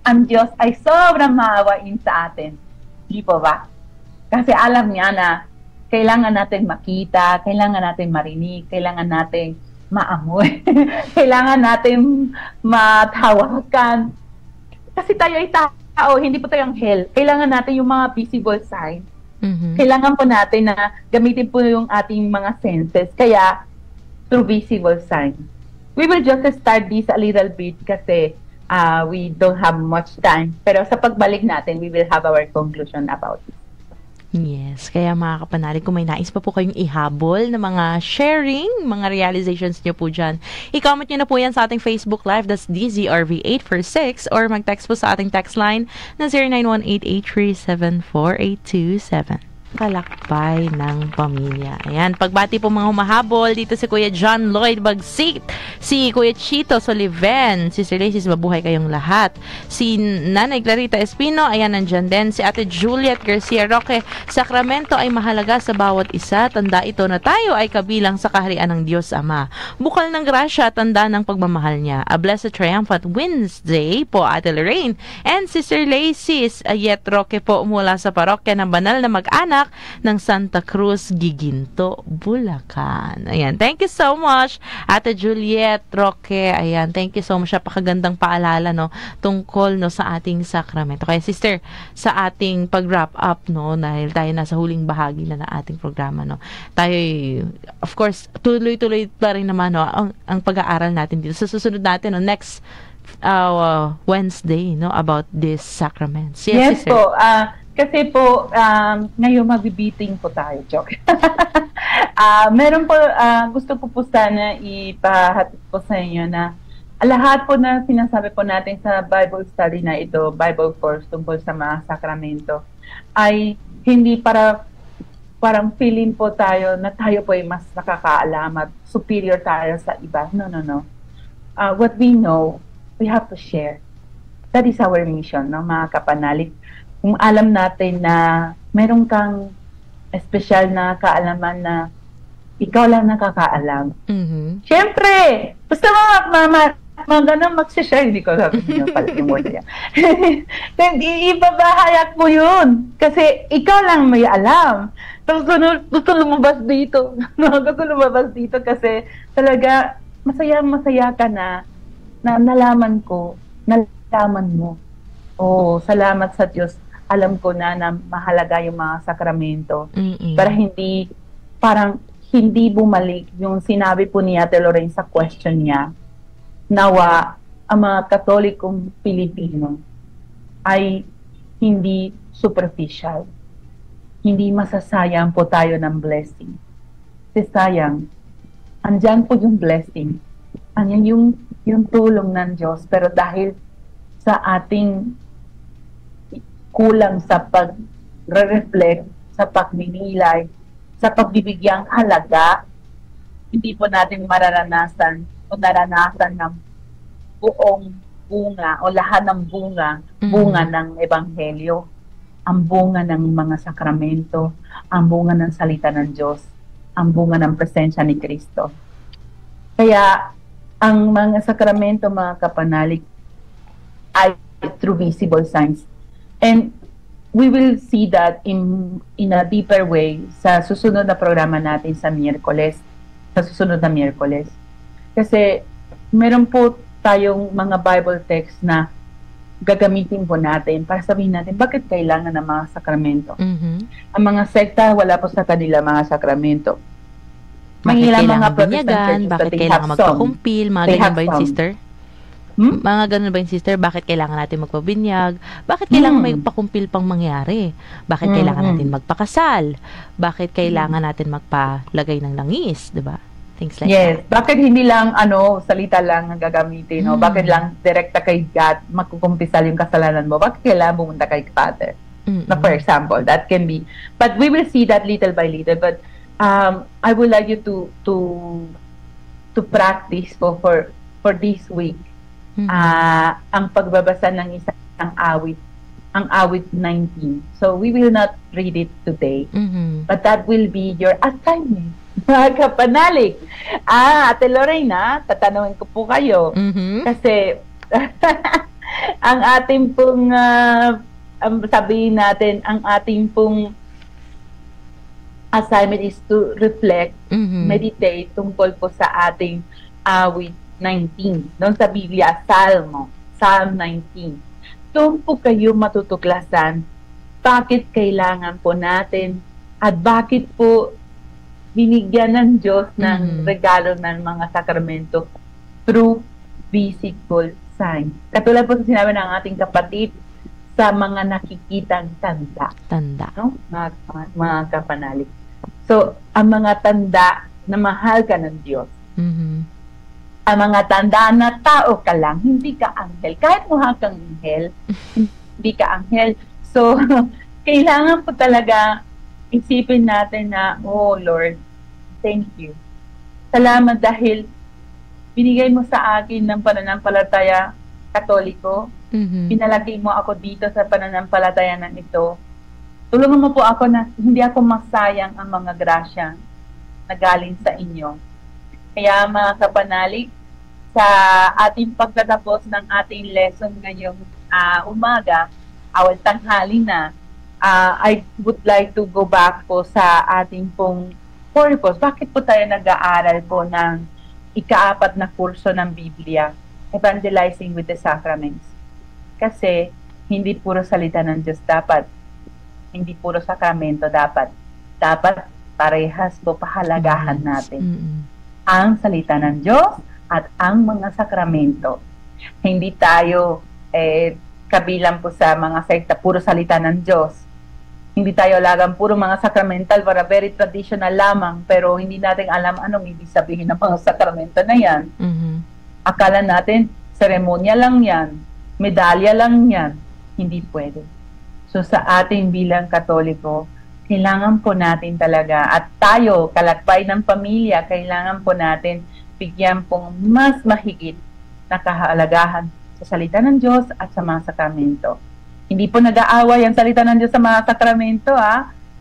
Ang Diyos ay sobrang maawain sa atin. Di po ba? Kasi alam niya na kailangan natin makita, kailangan natin marinig, kailangan natin maamoy, kailangan natin matawakan. Kasi tayo ay tao, hindi po tayo anghel. Kailangan natin yung mga visible signs. Kailangan po natin na gamitin po yung ating mga senses. Kaya, through visible signs. We will just start this a little bit kasi we don't have much time. Pero sa pagbalik natin, we will have our conclusion about it. Yes, kaya mga kapanalig, kung may nais pa po kayong ihabol na mga sharing, mga realizations nyo po dyan, i-comment nyo na po yan sa ating Facebook Live, that's DZRV846, or mag-text po sa ating text line na 0918-837-4827. Kalakbay ng pamilya. Ayan, pagbati po mga humahabol dito si Kuya John Lloyd Bagsit, si Kuya Chito Soliven, si Sir Lacis, mabuhay kayong lahat. Si Nanay Clarita Espino, ayan, nandyan din. Si Ate Juliet Garcia Roque, sakramento ay mahalaga sa bawat isa. Tanda ito na tayo ay kabilang sa kaharian ng Diyos Ama. Bukal ng grasya, tanda ng pagmamahal niya. A blessed triumphant Wednesday po, Ate Lorraine. And si Sir Lacis Ayet Roque po mula sa parokya ng Banal na Mag-anak Anak ng Santa Cruz, Giginto, Bulacan. Ayan, thank you so much, Ate Juliet Roque. Ayan, thank you so much. Napakagandang paalala, no, tungkol, no, sa ating sakramento. Kaya, sister, sa ating pag-wrap up, no, dahil tayo nasa huling bahagi na ng ating programa, no, tayo, of course, tuloy-tuloy pa rin naman, no, ang pag-aaral natin dito. Sa susunod natin, no, next Wednesday, no, about this sacraments. Yes sister. po. Kasi po, ngayon magbibiting po tayo, joke. Meron po, gusto po sana ipahatid po sa inyo na lahat po na sinasabi po natin sa Bible study na ito, Bible course tungkol sa mga sakramento, ay hindi parang feeling po tayo na tayo po ay mas nakakaalam at superior tayo sa iba. No. What we know, we have to share. That is our mission, no, mga kapanalig. Kung alam natin na meron kang espesyal na kaalaman na ikaw lang nakakaalam. Siyempre, basta mga ganun mag-share, hindi ko sabi niyo pala yung word niya. Ibabahayag mo yun. Kasi ikaw lang may alam. Gusto lumabas dito. Gusto lumabas dito kasi talaga masaya ka na nalaman ko, nalaman mo. Oh, salamat sa Diyos. Alam ko na mahalaga yung mga sakramento. Para hindi bumalik yung sinabi po ni Ate Lorraine sa question niya. Nawa, ang mga Katolikong Pilipino ay hindi superficial. Hindi masasayang po tayo ng blessing. Kasi sayang, andyan po yung blessing. Andyan yung tulong ng Diyos. Pero dahil sa ating kulang sa pag-reflect, sa pagninilay, sa pagbibigyang halaga, hindi po natin mararanasan o naranasan ng buong bunga o lahat ng bunga ng Ebanghelyo, ang bunga ng mga sakramento, ang bunga ng salita ng Diyos, ang bunga ng presensya ni Kristo. Kaya, ang mga sakramento, mga kapanalig, ay through visible signs. And we will see that in a deeper way sa susunod na programa natin sa susunod na Miyerkules. Kasi meron po tayong mga Bible text na gagamitin po natin para sabihin natin bakit kailangan ng mga sakramento. Ang mga sekta, wala po sa kanila mga sakramento. Bakit kailangan binyagan? Bakit kailangan magpakumpil? Mga ganyan ba yun, sister? Mga ganun ba yung sister? Bakit kailangan natin magpabinyag? Bakit kailangan may pakumpil pang mangyari? Bakit kailangan natin magpakasal? Bakit kailangan natin magpalagay ng langis? Diba? Things like that. Bakit hindi lang salita lang ang gagamitin? No? Bakit lang direkta kay God magkukumpisal yung kasalanan mo? Bakit kailangan pumunta kay Father? Na for example, that can be. But we will see that little by little. But I would like you to practice for this week. Ang pagbabasa ng isang awit, ang awit 19. So, we will not read it today, but that will be your assignment. Mga kapanalig. Ate Lorena, tatanungin ko po kayo. Kasi, ang ating pong, sabihin natin, ang ating pong assignment is to reflect, meditate tungkol po sa ating awit 19. Doon sa Biblia, Psalm 19. Doon po kayo matutuklasan bakit kailangan po natin at bakit po binigyan ng Diyos ng regalo ng mga sakramento through visible signs. Katulad po sa sinabi ng ating kapatid sa mga nakikitang tanda. No? Mga kapanalig. So, ang mga tanda na mahal ka ng Diyos. Ang mga tanda na tao ka lang, hindi ka anghel. Kahit mukha kang anghel, hindi ka anghel. So, kailangan po talaga isipin natin na, oh Lord, thank you. Salamat dahil binigay mo sa akin ng pananampalataya Katoliko. Pinalagay mo ako dito sa pananampalataya ng ito. Tulungan mo po ako na hindi ako masayang ang mga grasya na galing sa inyo. Kaya mga kapanalig, sa ating pagtatapos ng ating lesson ngayong umaga, tanghali na, I would like to go back po sa ating pong purpose. Bakit po tayo nag-aaral po ng ika-4 na kurso ng Biblia, Evangelizing with the Sacraments? Kasi hindi puro salita ng Diyos dapat. Hindi puro sakramento dapat. Dapat parehas po pahalagahan natin ang salita ng Diyos at ang mga sakramento. Hindi tayo kabilang po sa mga sekta puro salita ng Diyos. Hindi tayo lagang puro mga sacramental para very traditional lamang, pero hindi natin alam anong ibig sabihin ng mga sakramento na yan. Akala natin seremonya lang yan, medalya lang yan. Hindi pwede. So sa ating bilang Katoliko, kailangan po natin talaga, at tayo, kalakbay ng pamilya, kailangan po natin bigyan pong mas mahigit na kahalagahan sa salita ng Diyos at sa mga sakramento. Hindi po nag-aaway ang salita ng Diyos sa mga sakramento,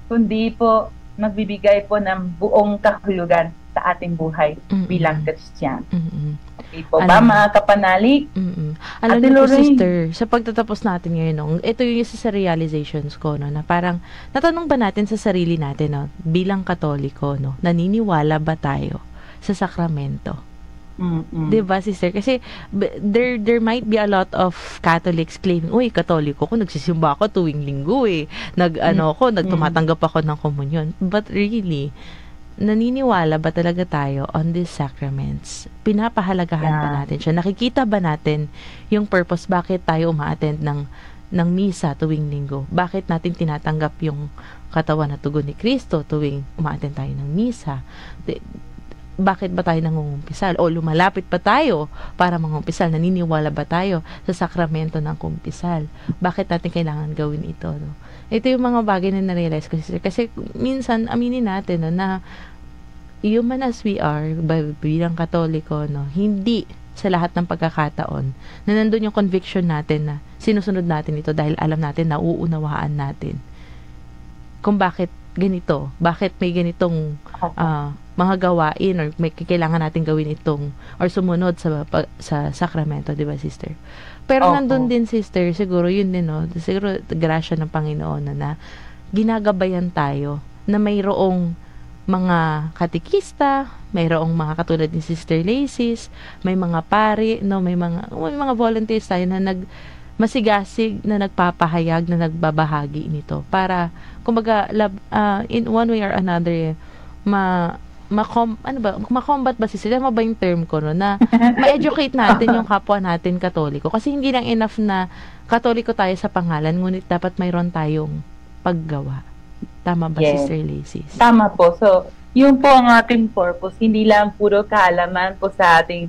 kundi po magbibigay po ng buong kahulugan sa ating buhay bilang Kristiyano. Okay po ba, mga kapanalig? Alam niyo po, sister, sa pagtatapos natin ngayon, ito yung isa sa realizations ko, no, na parang, natanong ba natin sa sarili natin, no, bilang Katoliko, no, naniniwala ba tayo sa sakramento? Diba, sister? Kasi there might be a lot of Catholics claiming, uy, Katoliko ko, nagsisimba ako tuwing linggo nagtumatanggap ako ng komunyon. But really, naniniwala ba talaga tayo on these sacraments? Pinapahalagahan ba natin siya? Nakikita ba natin yung purpose bakit tayo uma-attend ng misa tuwing linggo? Bakit natin tinatanggap yung katawan na tugon ni Kristo tuwing uma-attend tayo ng misa? Bakit ba tayo nangungumpisal? O lumalapit pa tayo para mangumpisal? Naniniwala ba tayo sa sakramento ng kumpisal? Bakit natin kailangan gawin ito? No? Ito yung mga bagay na na-realize ko, sister. Kasi minsan, aminin natin, no, na human as we are, bilang Katoliko, no, hindi sa lahat ng pagkakataon na nandun yung conviction natin na sinusunod natin ito dahil alam natin na uunawaan natin kung bakit ganito, bakit may ganitong mga gawain or may kailangan natin gawin itong or sumunod sa sakramento, di ba, sister? Pero nandun din, sister, siguro yun din, no, siguro grasya ng Panginoon na ginagabayan tayo na mayroong mga katikista, mayroong mga katulad ni Sister Lacey's, may mga pari, no, may mga volunteers tayo na masigasig na nagpapahayag, na nagbabahagi nito para kumbaga in one way or another ma-combat ba siya? Tama ba yung term ko, no? Na ma-educate natin yung kapwa natin Katoliko. Kasi hindi lang enough na Katoliko tayo sa pangalan, ngunit dapat mayroon tayong paggawa. Tama ba, Sister Lacey? Tama po. So, yun po ang ating purpose. Hindi lang puro kaalaman po sa ating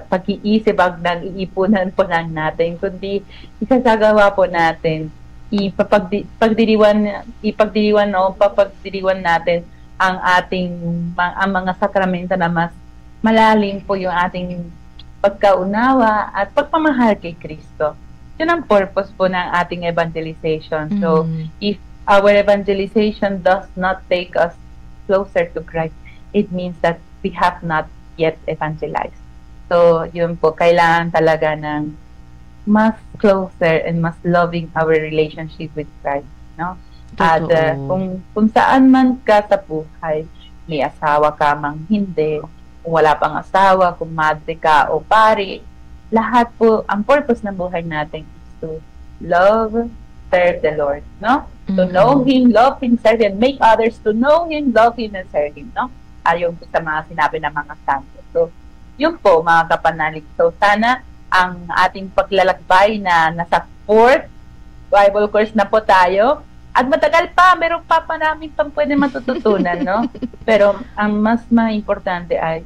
pag-iisip ng iipunan po lang natin, kundi isasagawa po natin, papagdiriwan natin ang mga sakramento na mas malalim po yung ating pagkaunawa at pagpamahal kay Kristo. Yun ang purpose po ng ating evangelization. So, if our evangelization does not take us closer to Christ, it means that we have not yet evangelized. So, yun po, kailangan talaga ng mas closer and mas loving our relationship with Christ, no? At kung saan man ka sa buhay, may asawa ka mang hindi, kung wala pang asawa, kung madre ka o pari, lahat po, ang purpose ng buhay natin is to love, serve the Lord, no? To know Him, love Him, serve Him, make others to know Him, love Him, and serve Him, no? Ayon po sa mga sinabi ng mga santo. So, yun po, mga kapanalig. So, sana ang ating paglalakbay na nasa 4th Bible course na po tayo, at matagal pa, meron pa namin pang pwede matututunan, no? Pero ang mas importante ay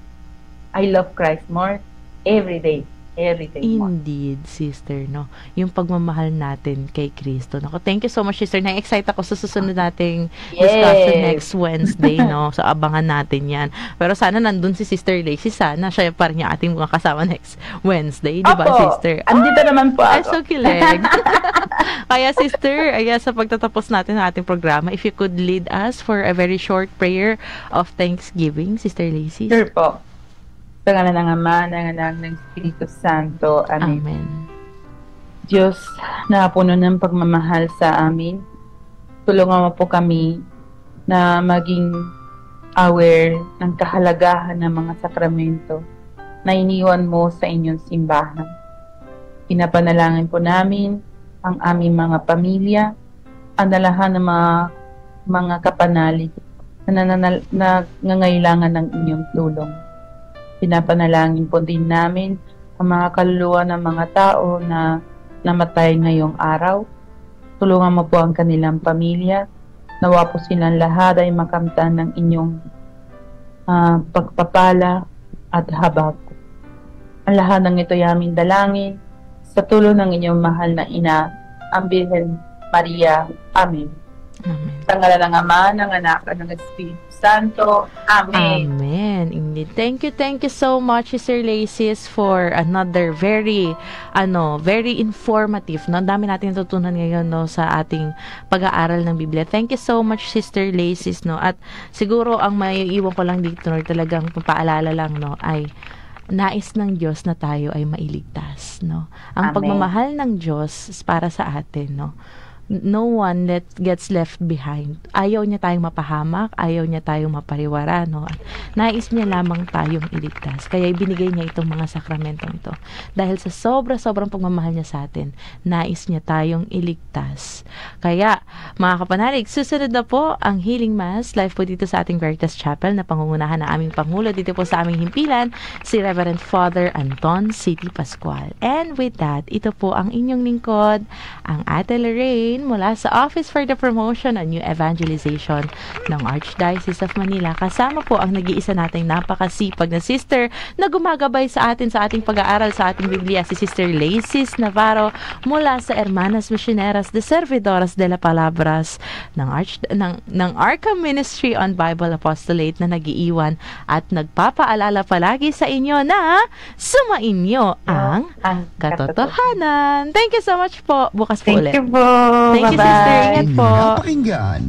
I love Christ more every day more. Indeed, sister, no? Yung pagmamahal natin kay Kristo. Nako, thank you so much, sister. Na-excite ako sa susunod nating discussion next Wednesday, no? So, abangan natin yan. Pero sana nandun si Sister Lacey. Sana siya pa rin yung ating mga kasama next Wednesday. Di ba, sister? Andito naman po ako. Ay, so kilig. Kaya, sister, sa pagtatapos natin ng ating programa, if you could lead us for a very short prayer of thanksgiving, Sister Lacey. Sure po. Sa ngalan ng Ama, ng Anak, ng Espiritu Santo. Amen. Amen. Diyos na puno ng pagmamahal sa amin, tulungan mo po kami na maging aware ng kahalagahan ng mga sakramento na iniwan mo sa inyong simbahan. Pinapanalangin po namin ang aming mga pamilya, ang lahat ng mga kapanalig na nangangailangan ng inyong tulong. Pinapanalangin po din namin ang mga kaluluwa ng mga tao na namatay ngayong araw. Tulungan mo po ang kanilang pamilya. Nawa po silang lahat ay makamtan ng inyong pagpapala at habag. Ang lahat ng ito ay aming dalangin sa tulong ng inyong mahal na ina, ang Birhen Maria. Amen. Amen. Sa ngalan ng Ama, ng Anak, at ng Espiritu Santo. Amen. Amen. Indeed. Thank you so much, Sister Laces, for another very informative, no? Ang dami natin natutunan ngayon, no, sa ating pag-aaral ng Biblia. Thank you so much, Sister Laces, no? At siguro ang maiiwan ko lang dito, no, talagang paalala lang, no, ay nais ng Diyos na tayo ay mailigtas, no? Ang Amen. pagmamahal ng Diyos para sa atin, no? No one gets left behind. Ayaw niya tayong mapahamak, ayaw niya tayong mapariwara, no? At nais niya lamang tayong iligtas. Kaya ibinigay niya itong mga sakramentong ito. Dahil sa sobrang pagmamahal niya sa atin, nais niya tayong iligtas. Kaya, mga kapanalig, susunod na po ang Healing Mass live po dito sa ating Veritas Chapel na pangungunahan ng aming Pangulo dito po sa aming himpilan, si Reverend Father Anton City Pascual. And with that, ito po ang inyong lingkod, ang Ate Lorraine, mula sa Office for the Promotion and New Evangelization ng Archdiocese of Manila. Kasama po ang nag-iisa nating napakasipag na sister na gumagabay sa atin sa ating pag-aaral sa ating Biblia, si Sister Laces Navarro mula sa Hermanas Misioneras de Servidoras de la Palabras ng Arca Ministry on Bible Apostolate na nag-iiwan at nagpapaalala palagi sa inyo na sumainyo ang katotohanan. Thank you so much po. Bukas po ulit. Thank you po. Thank you, Bye-bye. sister. Ingat po. Napakinggan